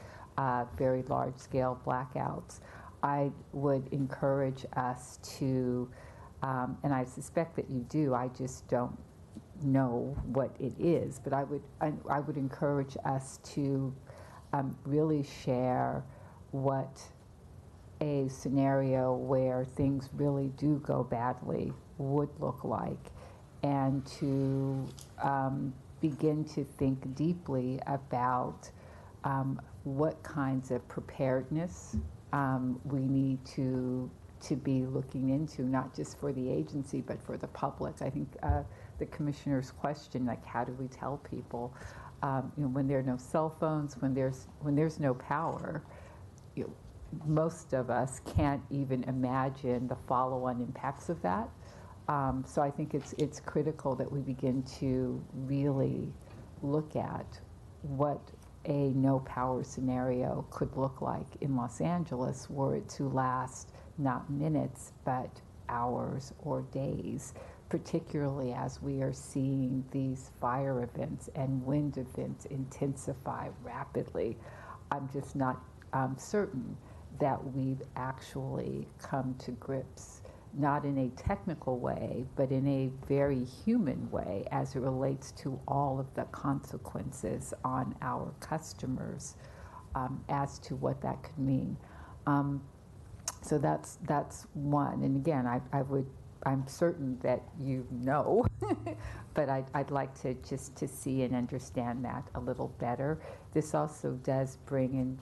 [SPEAKER 6] very large-scale blackouts. I would encourage us to, and I suspect that you do, I just don't know what it is, but I would encourage us to really share what a scenario where things really do go badly would look like, and to begin to think deeply about what kinds of preparedness we need to be looking into, not just for the agency, but for the public. I think the commissioner's question, like, how do we tell people, when there are no cell phones, when there's no power, most of us can't even imagine the follow-on impacts of that. So I think it's critical that we begin to really look at what a no-power scenario could look like in Los Angeles were it to last not minutes, but hours or days, particularly as we are seeing these fire events and wind events intensify rapidly. I'm just not certain that we've actually come to grips, not in a technical way, but in a very human way as it relates to all of the consequences on our customers as to what that could mean. So that's one. And again, I'm certain that you know, but I'd like to just to see and understand that a little better. This also does bring in,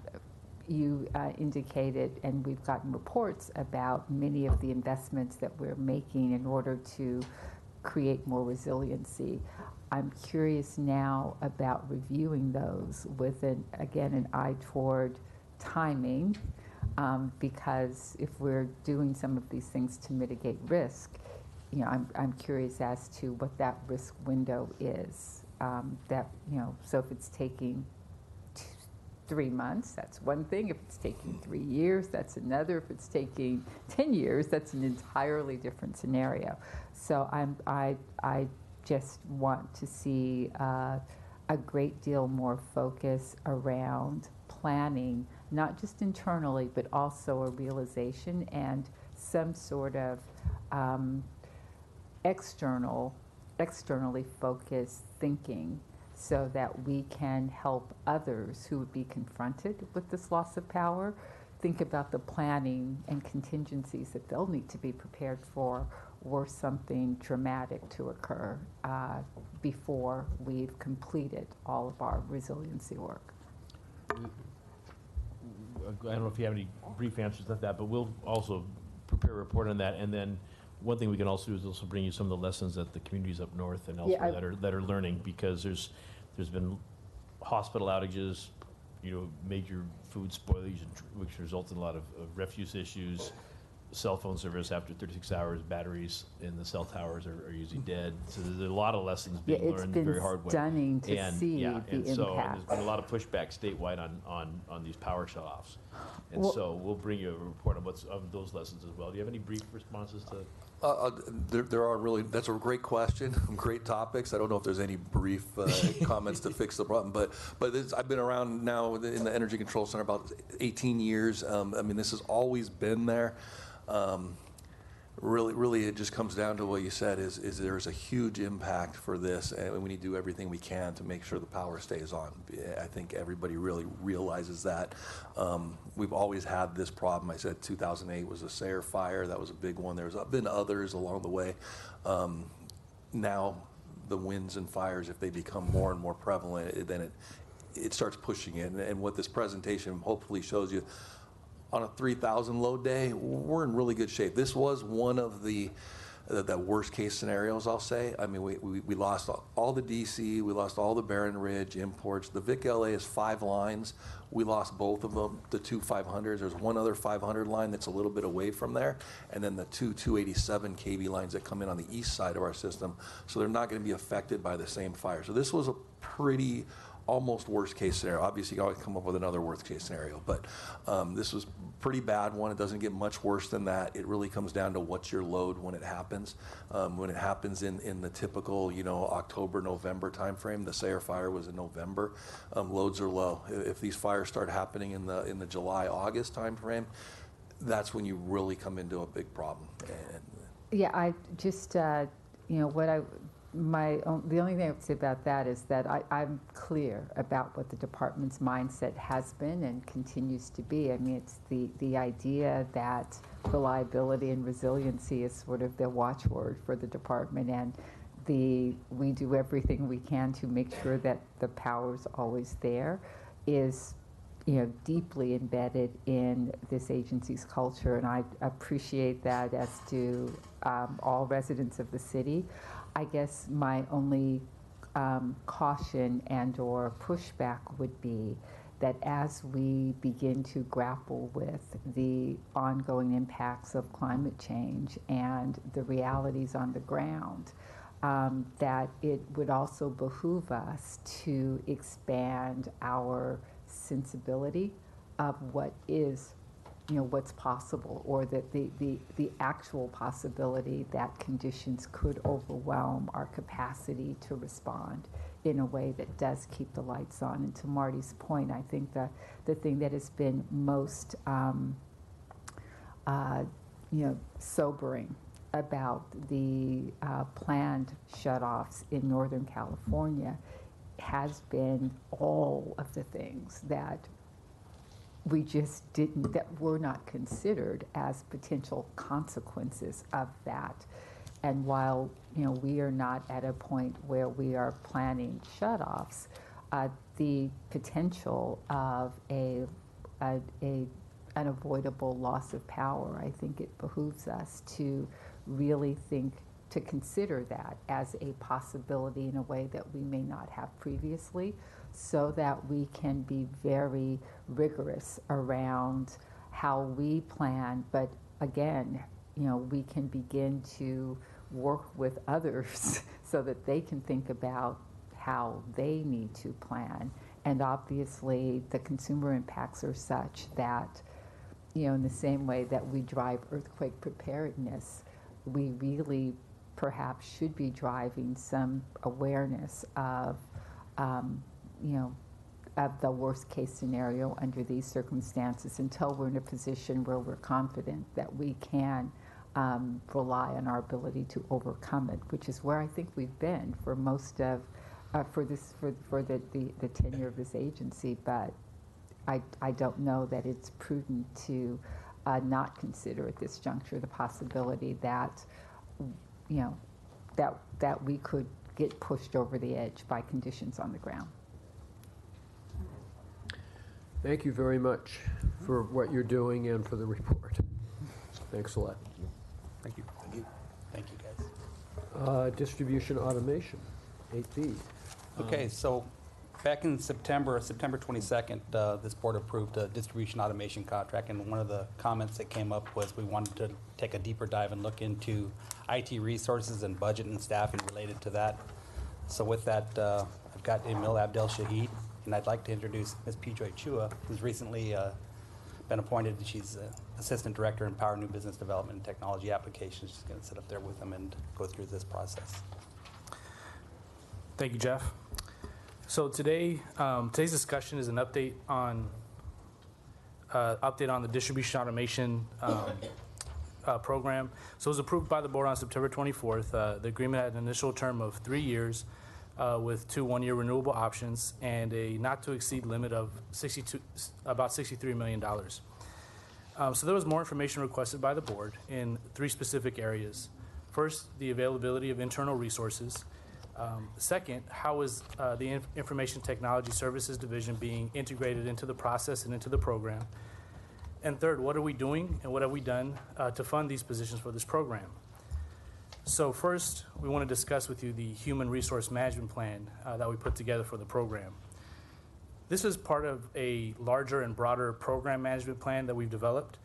[SPEAKER 6] you indicated, and we've gotten reports about many of the investments that we're making in order to create more resiliency. I'm curious now about reviewing those with, an eye toward timing, because if we're doing some of these things to mitigate risk, I'm curious as to what that risk window is. So if it's taking 3 months, that's one thing. If it's taking 3 years, that's another. If it's taking 10 years, that's an entirely different scenario. So I just want to see a great deal more focus around planning, not just internally, but also a realization and some sort of externally focused thinking, so that we can help others who would be confronted with this loss of power think about the planning and contingencies that they'll need to be prepared for were something dramatic to occur before we've completed all of our resiliency work.
[SPEAKER 1] I don't know if you have any brief answers to that, but we'll also prepare a report on that. And then one thing we can also do is also bring you some of the lessons that the communities up north and elsewhere that are learning, because there's been hospital outages, major food spoilage, which result in a lot of refuse issues. Cell phone service after 36 hours, batteries in the cell towers are usually dead. So there's a lot of lessons being learned the very hard way.
[SPEAKER 6] It's been stunning to see the impact.
[SPEAKER 1] So there's been a lot of pushback statewide on these power shutoffs. And so we'll bring you a report on of those lessons as well. Do you have any brief responses to?
[SPEAKER 12] There are really, that's a great question, great topics. I don't know if there's any brief comments to fix the problem, but I've been around now in the Energy Control Center about 18 years. This has always been there. Really, it just comes down to what you said, is there's a huge impact for this, and we need to do everything we can to make sure the power stays on. I think everybody really realizes that. We've always had this problem. I said 2008 was a Sayre fire. That was a big one. There's been others along the way. now the winds and fires, if they become more and more prevalent, then it starts pushing it. And what this presentation hopefully shows you, on a 3,000 load day, we're in really good shape. This was one of the worst case scenarios, I'll say. I mean, we lost all the DC, we lost all the Barron Ridge imports. The Vic LA is 5 lines. We lost both of them, the 2 500s. There's one other 500 line that's a little bit away from there, and then the 2 287 kV lines that come in on the east side of our system. So they're not going to be affected by the same fire. So this was a pretty almost worst case scenario. Obviously, you always come up with another worst case scenario, but this was pretty bad one. It doesn't get much worse than that. It really comes down to what's your load when it happens. When it happens in the typical, October, November timeframe, the Sayre fire was in November, loads are low. If these fires start happening in the July, August timeframe, that's when you really come into a big problem.
[SPEAKER 6] Yeah, I just, the only thing I would say about that is that I'm clear about what the department's mindset has been and continues to be. I mean, it's the idea that reliability and resiliency is sort of the watchword for the department, and we do everything we can to make sure that the power's always there is deeply embedded in this agency's culture, and I appreciate that, as do all residents of the city. I guess my only caution and or pushback would be that as we begin to grapple with the ongoing impacts of climate change and the realities on the ground, that it would also behoove us to expand our sensibility of what is what's possible, or that the actual possibility that conditions could overwhelm our capacity to respond in a way that does keep the lights on. And to Marty's point, I think the thing that has been most sobering about the planned shutoffs in Northern California has been all of the things that we just that were not considered as potential consequences of that. And while we are not at a point where we are planning shutoffs, the potential of an unavoidable loss of power, I think it behooves us to really to consider that as a possibility in a way that we may not have previously, so that we can be very rigorous around how we plan. But again, we can begin to work with others so that they can think about how they need to plan. And obviously, the consumer impacts are such that, in the same way that we drive earthquake preparedness, we really perhaps should be driving some awareness of the worst case scenario under these circumstances, until we're in a position where we're confident that we can rely on our ability to overcome it, which is where I think we've been for most of for the tenure of this agency. But I don't know that it's prudent to not consider at this juncture the possibility that that we could get pushed over the edge by conditions on the ground.
[SPEAKER 2] Thank you very much for what you're doing and for the report. Thanks a lot.
[SPEAKER 11] Thank you.
[SPEAKER 10] Thank you. Thank you, guys.
[SPEAKER 2] Distribution automation, 8B.
[SPEAKER 10] Okay, so back in September 22nd, this board approved a distribution automation contract, and one of the comments that came up was we wanted to take a deeper dive and look into IT resources and budget and staffing related to that. So with that, I've got Emil Abdel Shahid, and I'd like to introduce Ms. P-Joy Chua, who's recently been appointed. She's Assistant Director in Power New Business Development and Technology Applications. She's going to sit up there with them and go through this process.
[SPEAKER 13] Thank you, Jeff. So today's discussion is an update on the distribution automation program. So it was approved by the board on September 24th. The agreement had an initial term of 3 years with 2 one-year renewable options and a not-to-exceed limit of about $63 million. So there was more information requested by the board in 3 specific areas. First, the availability of internal resources. Second, how is the Information Technology Services Division being integrated into the process and into the program? And third, what are we doing and what have we done to fund these positions for this program? So first, we want to discuss with you the Human Resource Management Plan that we put together for the program. This is part of a larger and broader program management plan that we've developed,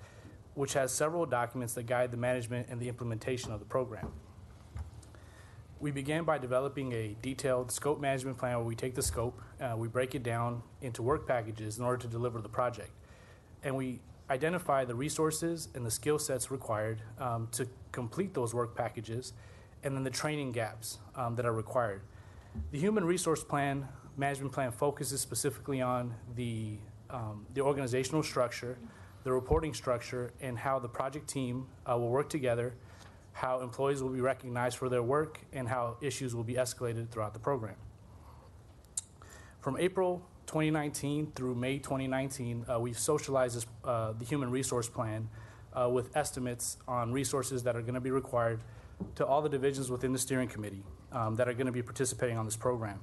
[SPEAKER 13] which has several documents that guide the management and the implementation of the program. We began by developing a detailed scope management plan where we take the scope, we break it down into work packages in order to deliver the project. And we identify the resources and the skill sets required to complete those work packages, and then the training gaps that are required. The Human Resource Plan Management Plan focuses specifically on the organizational structure, the reporting structure, and how the project team will work together, how employees will be recognized for their work, and how issues will be escalated throughout the program. From April 2019 through May 2019, we've socialized the Human Resource Plan with estimates on resources that are going to be required to all the divisions within the steering committee that are going to be participating on this program.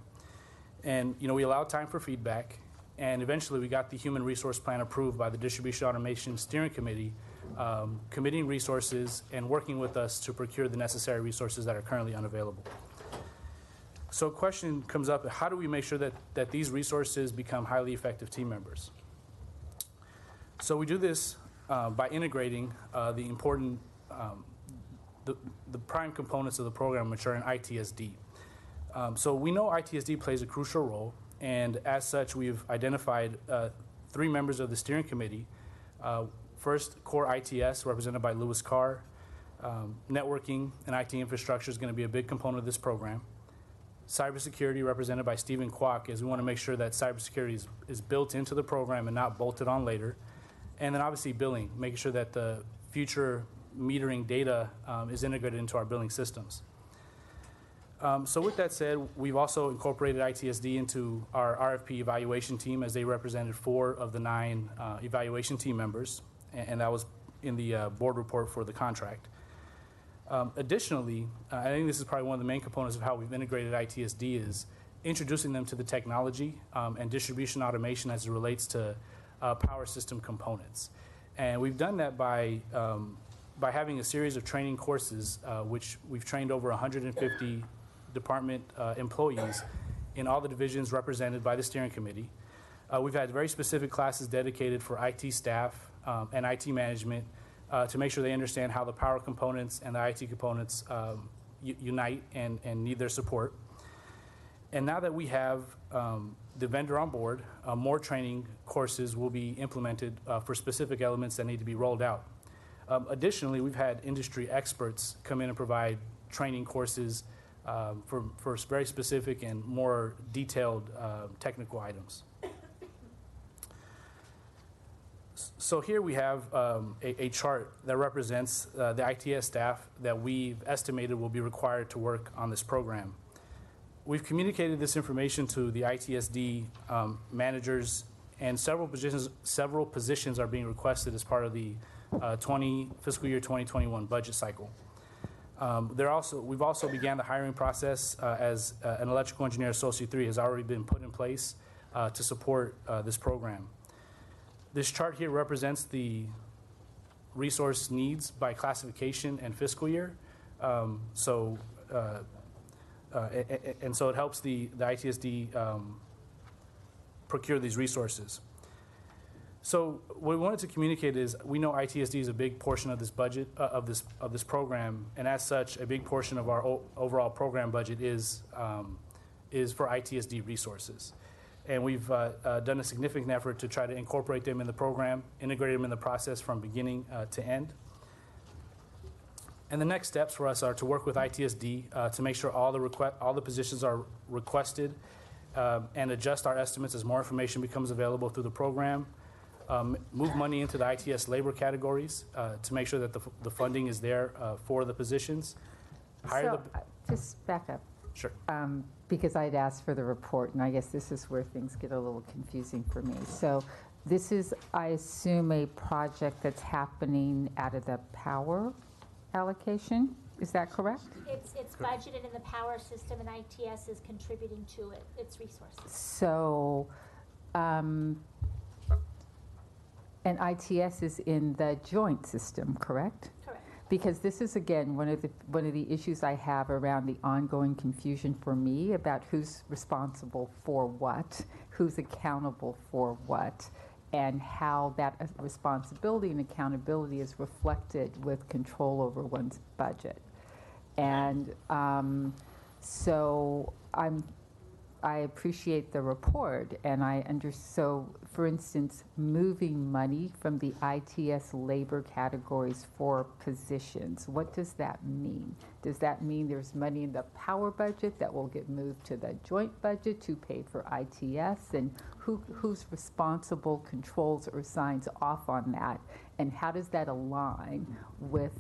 [SPEAKER 13] And we allowed time for feedback, and eventually we got the Human Resource Plan approved by the Distribution Automation Steering Committee, committing resources and working with us to procure the necessary resources that are currently unavailable. So a question comes up, how do we make sure that these resources become highly effective team members? So we do this by integrating the important, the prime components of the program, which are in ITSD. So we know ITSD plays a crucial role, and as such, we've identified 3 members of the steering committee. First, core ITS, represented by Lewis Carr. Networking and IT infrastructure is going to be a big component of this program. Cybersecurity, represented by Stephen Kwok, as we want to make sure that cybersecurity is built into the program and not bolted on later. And then obviously billing, making sure that the future metering data is integrated into our billing systems. So with that said, we've also incorporated ITSD into our RFP evaluation team, as they represented 4 of the 9 evaluation team members, and that was in the board report for the contract. Additionally, I think this is probably one of the main components of how we've integrated ITSD is introducing them to the technology and distribution automation as it relates to power system components. And we've done that by having a series of training courses, which we've trained over 150 department employees in all the divisions represented by the steering committee. We've had very specific classes dedicated for IT staff and IT management to make sure they understand how the power components and the IT components unite and need their support. And now that we have the vendor on board, more training courses will be implemented for specific elements that need to be rolled out. Additionally, we've had industry experts come in and provide training courses for very specific and more detailed technical items. So here we have a chart that represents the ITS staff that we've estimated will be required to work on this program. We've communicated this information to the ITSD managers, and several positions are being requested as part of the fiscal year 2021 budget cycle. We've also began the hiring process as an electrical engineer associate 3 has already been put in place to support this program. This chart here represents the resource needs by classification and fiscal year. So it helps the ITSD procure these resources. So what we wanted to communicate is we know ITSD is a big portion of this budget of this program, and as such, a big portion of our overall program budget is for ITSD resources. And we've done a significant effort to try to incorporate them in the program, integrate them in the process from beginning to end. And the next steps for us are to work with ITSD to make sure all the positions are requested and adjust our estimates as more information becomes available through the program. Move money into the ITS labor categories to make sure that the funding is there for the positions.
[SPEAKER 6] Just back up.
[SPEAKER 13] Sure.
[SPEAKER 6] Because I'd asked for the report, and I guess this is where things get a little confusing for me. So this is, I assume, a project that's happening out of the power allocation? Is that correct?
[SPEAKER 14] It's budgeted in the power system, and ITS is contributing to it, its resources.
[SPEAKER 6] So, and ITS is in the joint system, correct?
[SPEAKER 14] Correct.
[SPEAKER 6] Because this is, again, one of the issues I have around the ongoing confusion for me about who's responsible for what, who's accountable for what, and how that responsibility and accountability is reflected with control over one's budget. And so I appreciate the report, and so, for instance, moving money from the ITS labor categories for positions, what does that mean? Does that mean there's money in the power budget that will get moved to the joint budget to pay for ITS? And who's responsible, controls, or signs off on that? And how does that align with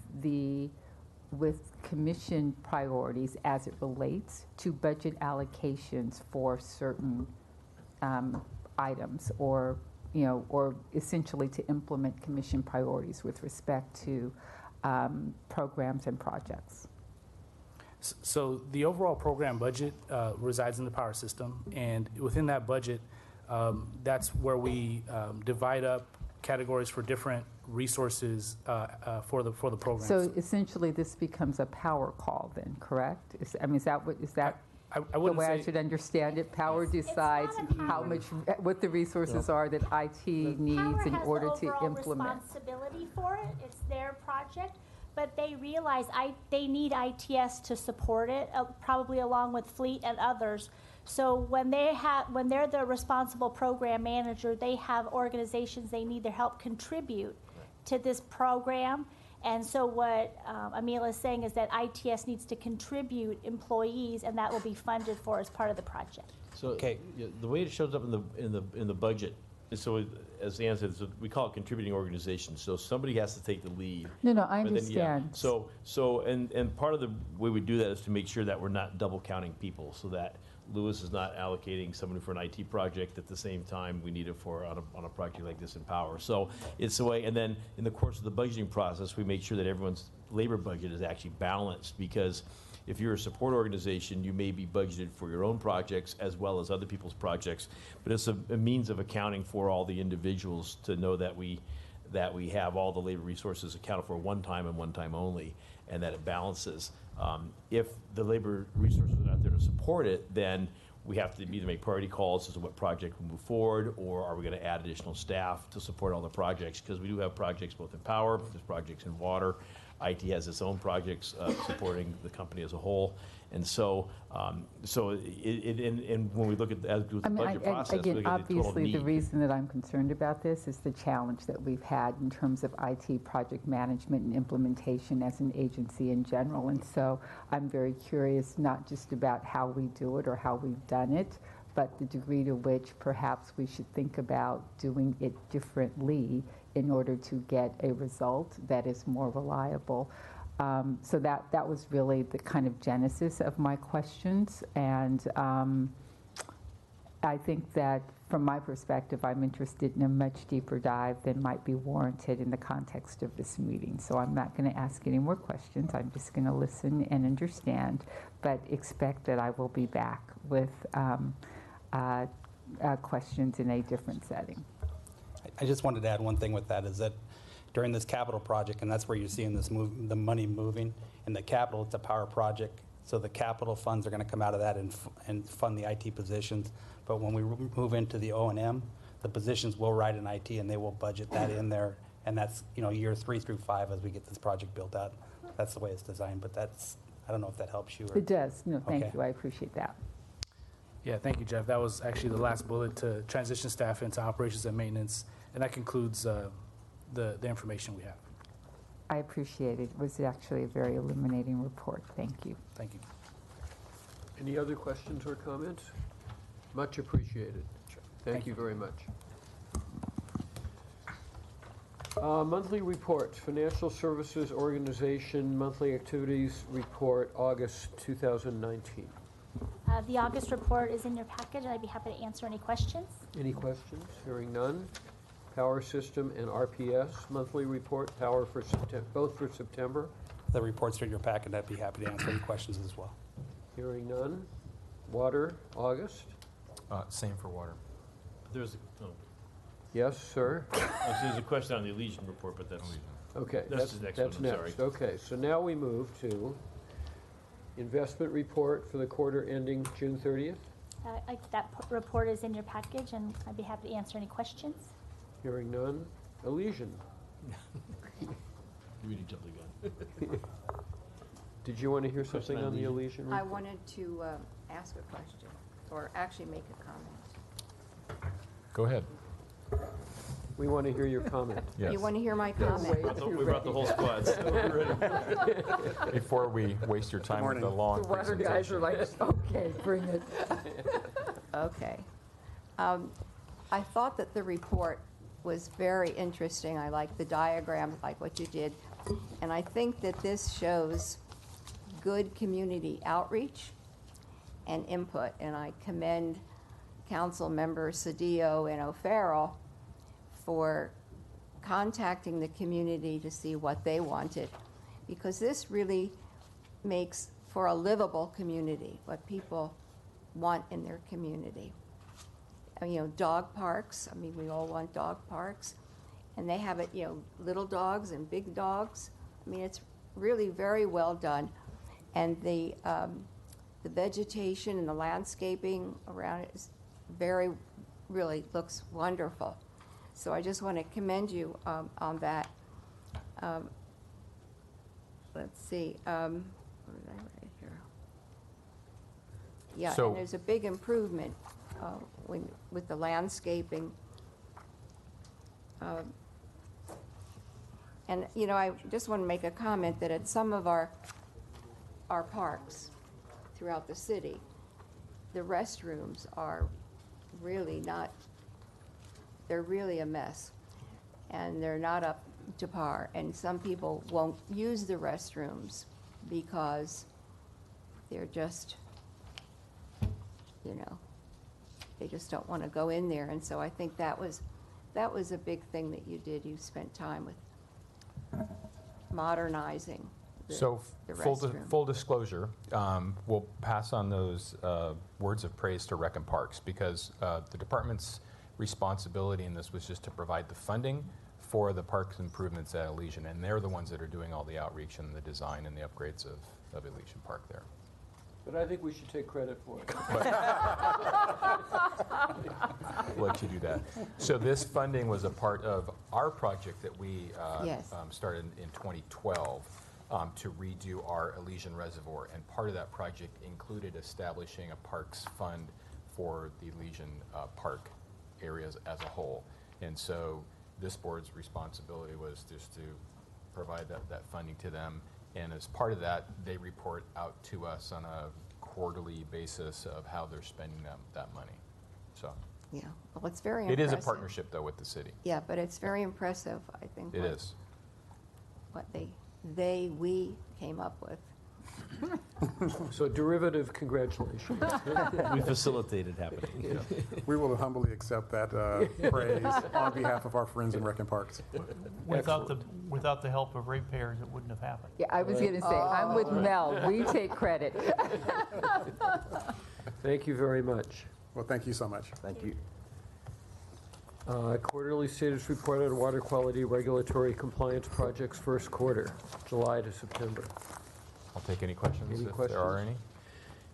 [SPEAKER 6] commission priorities as it relates to budget allocations for certain items, or essentially to implement commission priorities with respect to programs and projects?
[SPEAKER 13] So the overall program budget resides in the power system, and within that budget, that's where we divide up categories for different resources for the programs.
[SPEAKER 6] So essentially, this becomes a power call, then, correct? Is that
[SPEAKER 13] I
[SPEAKER 6] the
[SPEAKER 13] wouldn't
[SPEAKER 6] way I
[SPEAKER 13] say
[SPEAKER 6] should understand it? Power decides how much, what the resources are that IT needs in order to implement.
[SPEAKER 14] Power has the overall responsibility for it. It's their project, but they realize they need ITS to support it, probably along with Fleet and others. So when they're the responsible program manager, they have organizations they need their help contribute to this program. And so what Emil is saying is that ITS needs to contribute employees, and that will be funded for as part of the project.
[SPEAKER 1] So the way it shows up in the budget is, so as Ann said, so we call it contributing organizations. So somebody has to take the lead.
[SPEAKER 6] No, I
[SPEAKER 1] But then, yeah,
[SPEAKER 6] understand.
[SPEAKER 1] and part of the way we do that is to make sure that we're not double counting people, so that Lewis is not allocating somebody for an IT project at the same time we need it for on a project like this in power. So it's the way, and then in the course of the budgeting process, we make sure that everyone's labor budget is actually balanced, because if you're a support organization, you may be budgeted for your own projects as well as other people's projects, but it's a means of accounting for all the individuals to know that we have all the labor resources accounted for one time and one time only, and that it balances. If the labor resources are not there to support it, then we have to either make priority calls as to what project will move forward, or are we going to add additional staff to support all the projects? Because we do have projects both in power, there's projects in water. IT has its own projects supporting the company as a whole. And so, and when we look at the budget process, we look at the total
[SPEAKER 6] obviously,
[SPEAKER 1] need.
[SPEAKER 6] the reason that I'm concerned about this is the challenge that we've had in terms of IT project management and implementation as an agency in general. And so I'm very curious, not just about how we do it or how we've done it, but the degree to which perhaps we should think about doing it differently in order to get a result that is more reliable. So that was really the kind of genesis of my questions. And I think that from my perspective, I'm interested in a much deeper dive than might be warranted in the context of this meeting. So I'm not going to ask any more questions. I'm just going to listen and understand, but expect that I will be back with questions in a different setting.
[SPEAKER 10] I just wanted to add one thing with that, is that during this capital project, and that's where you're seeing this the money moving, in the capital, it's a power project, so the capital funds are going to come out of that and fund the IT positions. But when we move into the O&M, the positions will ride in IT, and they will budget that in there, and that's year 3 through 5 as we get this project built out. That's the way it's designed, but that's, I don't know if that helps you.
[SPEAKER 6] It does. No, thank
[SPEAKER 10] Okay.
[SPEAKER 6] you. I appreciate that.
[SPEAKER 13] Yeah, thank you, Jeff. That was actually the last bullet, to transition staff into operations and maintenance, and that concludes the information we have.
[SPEAKER 6] I appreciate it. It was actually a very illuminating report. Thank you.
[SPEAKER 13] Thank you.
[SPEAKER 2] Any other questions or comments? Much appreciated. Thank you very much. Monthly reports, Financial Services Organization Monthly Activities Report, August 2019.
[SPEAKER 14] The August report is in your package, and I'd be happy to answer any questions.
[SPEAKER 2] Any questions? Hearing none. Power System and RPS Monthly Report, Power for both for September
[SPEAKER 10] the reports are in your packet. I'd be happy to answer any questions as well.
[SPEAKER 2] Hearing none. Water, August?
[SPEAKER 7] Same for water.
[SPEAKER 1] There's
[SPEAKER 2] Yes, sir?
[SPEAKER 1] there's a question on the Elysian report, but that's,
[SPEAKER 2] Okay,
[SPEAKER 1] That's the next one, I'm sorry.
[SPEAKER 2] Okay, so now we move to investment report for the quarter ending June 30th.
[SPEAKER 14] Report is in your package, and I'd be happy to answer any questions.
[SPEAKER 2] Hearing none. Elysian.
[SPEAKER 1] you really jumped the gun.
[SPEAKER 2] Did you want to hear
[SPEAKER 1] Question
[SPEAKER 2] something
[SPEAKER 1] on
[SPEAKER 2] on the
[SPEAKER 1] Elysian?
[SPEAKER 2] Elysian
[SPEAKER 8] I
[SPEAKER 2] report?
[SPEAKER 8] wanted to ask a question, or actually make a comment.
[SPEAKER 7] Go ahead.
[SPEAKER 2] We want to hear your comment.
[SPEAKER 7] Yes.
[SPEAKER 8] You want to hear my comment?
[SPEAKER 1] We brought the whole squad, so we're ready.
[SPEAKER 7] Before we waste your time with the long
[SPEAKER 6] The water guys are
[SPEAKER 7] presentation.
[SPEAKER 6] like, okay, bring it.
[SPEAKER 8] Okay. I thought that the report was very interesting. I like the diagram, like what you did. And I think that this shows good community outreach and input. And I commend Council Members Cedillo and O'Farrell for contacting the community to see what they wanted, because this really makes for a livable community, what people want in their community. You know, dog parks, I mean, we all want dog parks, and they have it, you know, little dogs and big dogs. I mean, it's really very well done. And the vegetation and the landscaping around it is really looks wonderful. So I just want to commend you on that. Let's see, what did I write here? Yeah,
[SPEAKER 7] So-
[SPEAKER 8] and there's a big improvement with the landscaping. And, you know, I just want to make a comment that at some of our parks throughout the city, the restrooms are really not, they're really a mess, and they're not up to par. And some people won't use the restrooms because they're just, you know, they just don't want to go in there. And so I think that was a big thing that you did. You spent time with modernizing the restroom.
[SPEAKER 7] Full disclosure, we'll pass on those words of praise to Rec and Parks, because the department's responsibility in this was just to provide the funding for the parks improvements at Elysian, and they're the ones that are doing all the outreach and the design and the upgrades of Elysian Park there.
[SPEAKER 2] But I think we should take credit for it.
[SPEAKER 7] We'll let you do that. So this funding was a part of our project that we
[SPEAKER 8] Yes.
[SPEAKER 7] started in 2012 to redo our Elysian Reservoir. And part of that project included establishing a parks fund for the Elysian Park areas as a whole. And so this board's responsibility was just to provide that funding to them. And as part of that, they report out to us on a quarterly basis of how they're spending that money. So
[SPEAKER 8] Yeah, well, it's very
[SPEAKER 7] it
[SPEAKER 8] impressive.
[SPEAKER 7] is a partnership, though, with the city.
[SPEAKER 8] Yeah, but it's very impressive, I think.
[SPEAKER 7] It is.
[SPEAKER 8] What we came up with.
[SPEAKER 2] So derivative congratulations.
[SPEAKER 1] We facilitated happening.
[SPEAKER 15] We will humbly accept that praise on behalf of our friends in Rec and Parks.
[SPEAKER 9] Without the help of ratepayers, it wouldn't have happened.
[SPEAKER 6] Yeah, I was going to say, I'm with Mel. We take credit.
[SPEAKER 2] Thank you very much.
[SPEAKER 15] Well, thank you so much.
[SPEAKER 2] Thank you. Quarterly status report on water quality regulatory compliance projects first quarter, July to September.
[SPEAKER 7] I'll take any questions
[SPEAKER 2] Any
[SPEAKER 7] if there are
[SPEAKER 2] questions?
[SPEAKER 7] any.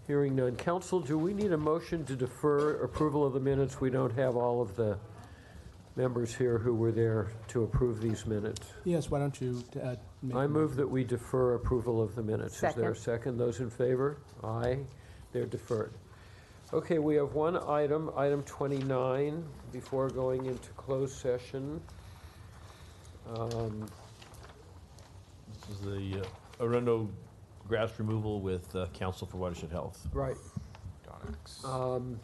[SPEAKER 2] Hearing none. Council, do we need a motion to defer approval of the minutes? We don't have all of the members here who were there to approve these minutes.
[SPEAKER 16] Yes, why don't you make
[SPEAKER 2] I move that we defer approval of the minutes. Is there a second? Those in favor? Aye. They're deferred. Okay, we have one item, item 29, before going into closed session.
[SPEAKER 1] This is the Arundel grass removal with Council for Watershed Health.
[SPEAKER 2] Right.
[SPEAKER 7] Donix.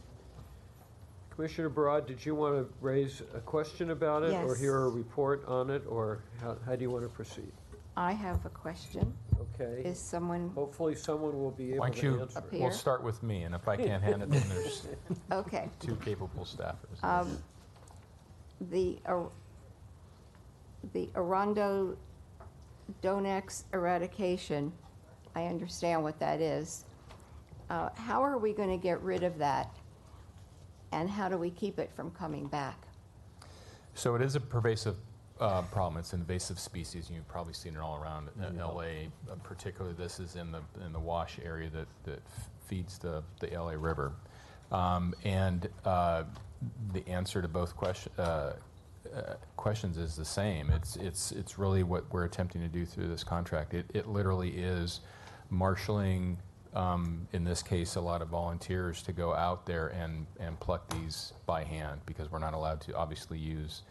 [SPEAKER 2] Commissioner Barad, did you want to raise a question about it? Or
[SPEAKER 8] Yes.
[SPEAKER 2] hear a report on it? Or how do you want to proceed?
[SPEAKER 8] I have a question.
[SPEAKER 2] Okay.
[SPEAKER 8] Is someone,
[SPEAKER 2] Hopefully someone will be able
[SPEAKER 7] Why don't
[SPEAKER 2] to
[SPEAKER 7] you,
[SPEAKER 2] answer it.
[SPEAKER 7] we'll start with me, and if I can't hand it, then there's
[SPEAKER 8] okay.
[SPEAKER 7] two capable staffers.
[SPEAKER 8] The Arundel Donex eradication, I understand what that is. How are we going to get rid of that? And how do we keep it from coming back?
[SPEAKER 7] So it is a pervasive problem. It's an invasive species. You've probably seen it all around LA. Particularly, this is in the Wash area that feeds the LA River. And the answer to both questions is the same. It's really what we're attempting to do through this contract. It literally is marshaling, in this case, a lot of volunteers to go out there and pluck these by hand, because we're not allowed to obviously use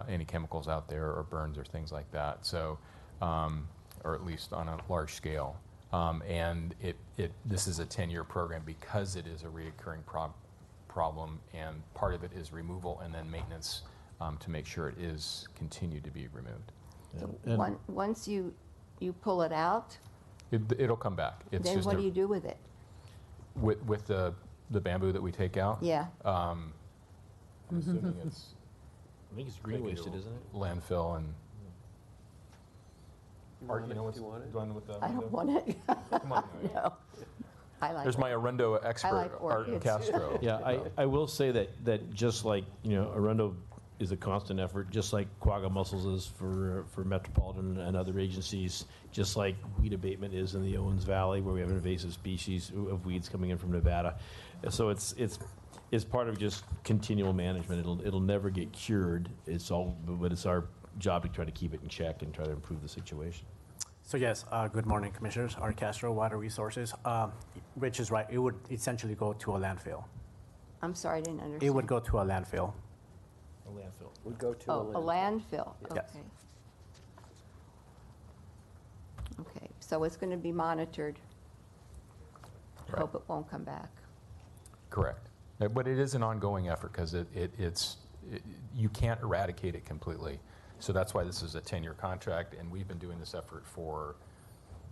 [SPEAKER 7] any chemicals out there or burns or things like that. So, or at least on a large scale. And this is a 10-year program because it is a reoccurring problem, and part of it is removal and then maintenance to make sure it is continued to be removed.
[SPEAKER 8] So once you pull it out,
[SPEAKER 7] it'll come back. It's
[SPEAKER 8] then
[SPEAKER 7] just
[SPEAKER 8] what do you do with it?
[SPEAKER 7] With the bamboo that we take out?
[SPEAKER 8] Yeah.
[SPEAKER 7] I'm assuming it's
[SPEAKER 1] I think it's green wasted, isn't it?
[SPEAKER 7] landfill and. Art,
[SPEAKER 2] Do you want it?
[SPEAKER 7] do I know what that?
[SPEAKER 8] I don't want it.
[SPEAKER 7] Come on.
[SPEAKER 8] No. I like
[SPEAKER 7] There's my Arundo expert,
[SPEAKER 8] like
[SPEAKER 7] Art
[SPEAKER 8] orchids.
[SPEAKER 7] Castro.
[SPEAKER 1] Yeah, I will say that just like, Arundo is a constant effort, just like quagga mussels is for Metropolitan and other agencies, just like weed abatement is in the Owens Valley, where we have an invasive species of weeds coming in from Nevada. So it's part of just continual management. It'll never get cured. But it's our job to try to keep it in check and try to improve the situation.
[SPEAKER 17] So yes, good morning, Commissioners. Art Castro, Water Resources. Rich is right. It would essentially go to a landfill.
[SPEAKER 8] I'm sorry, I didn't understand.
[SPEAKER 17] It would go to a landfill.
[SPEAKER 1] A landfill.
[SPEAKER 2] Would go to
[SPEAKER 8] a landfill.
[SPEAKER 17] Yes.
[SPEAKER 8] Okay. Okay, so it's going to be monitored.
[SPEAKER 7] Right.
[SPEAKER 8] Hope it won't come back.
[SPEAKER 7] Correct. But it is an ongoing effort because you can't eradicate it completely. So that's why this is a 10-year contract, and we've been doing this effort for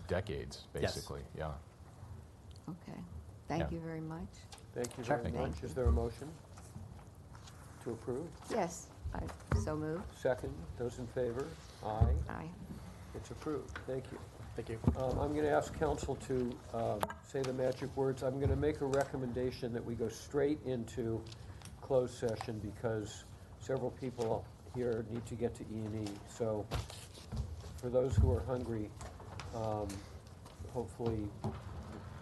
[SPEAKER 7] decades, basically.
[SPEAKER 17] Yes.
[SPEAKER 7] Yeah.
[SPEAKER 8] Okay. Thank you very much.
[SPEAKER 2] Thank you
[SPEAKER 7] Sure.
[SPEAKER 2] very
[SPEAKER 7] Thank
[SPEAKER 2] much.
[SPEAKER 8] you.
[SPEAKER 2] Is there a motion to approve?
[SPEAKER 8] Yes, I so moved.
[SPEAKER 2] Second, those in favor? Aye.
[SPEAKER 8] Aye.
[SPEAKER 2] It's approved. Thank you.
[SPEAKER 17] Thank you.
[SPEAKER 2] I'm going to ask council to say the magic words. I'm going to make a recommendation that we go straight into closed session because several people here need to get to E&E. So for those who are hungry, hopefully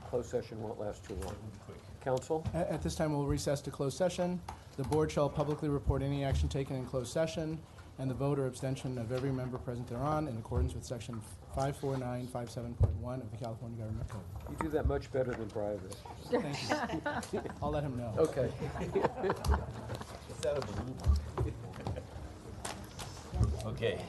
[SPEAKER 2] closed session won't last too long. Council?
[SPEAKER 16] At this time, we'll recess to closed session. The board shall publicly report any action taken in closed session and the vote or abstention of every member present thereon in accordance with section 54957.1 of the California Government Code.
[SPEAKER 2] You do that much better than private.
[SPEAKER 16] Thank you. I'll let him know.
[SPEAKER 2] Okay.
[SPEAKER 1] Okay.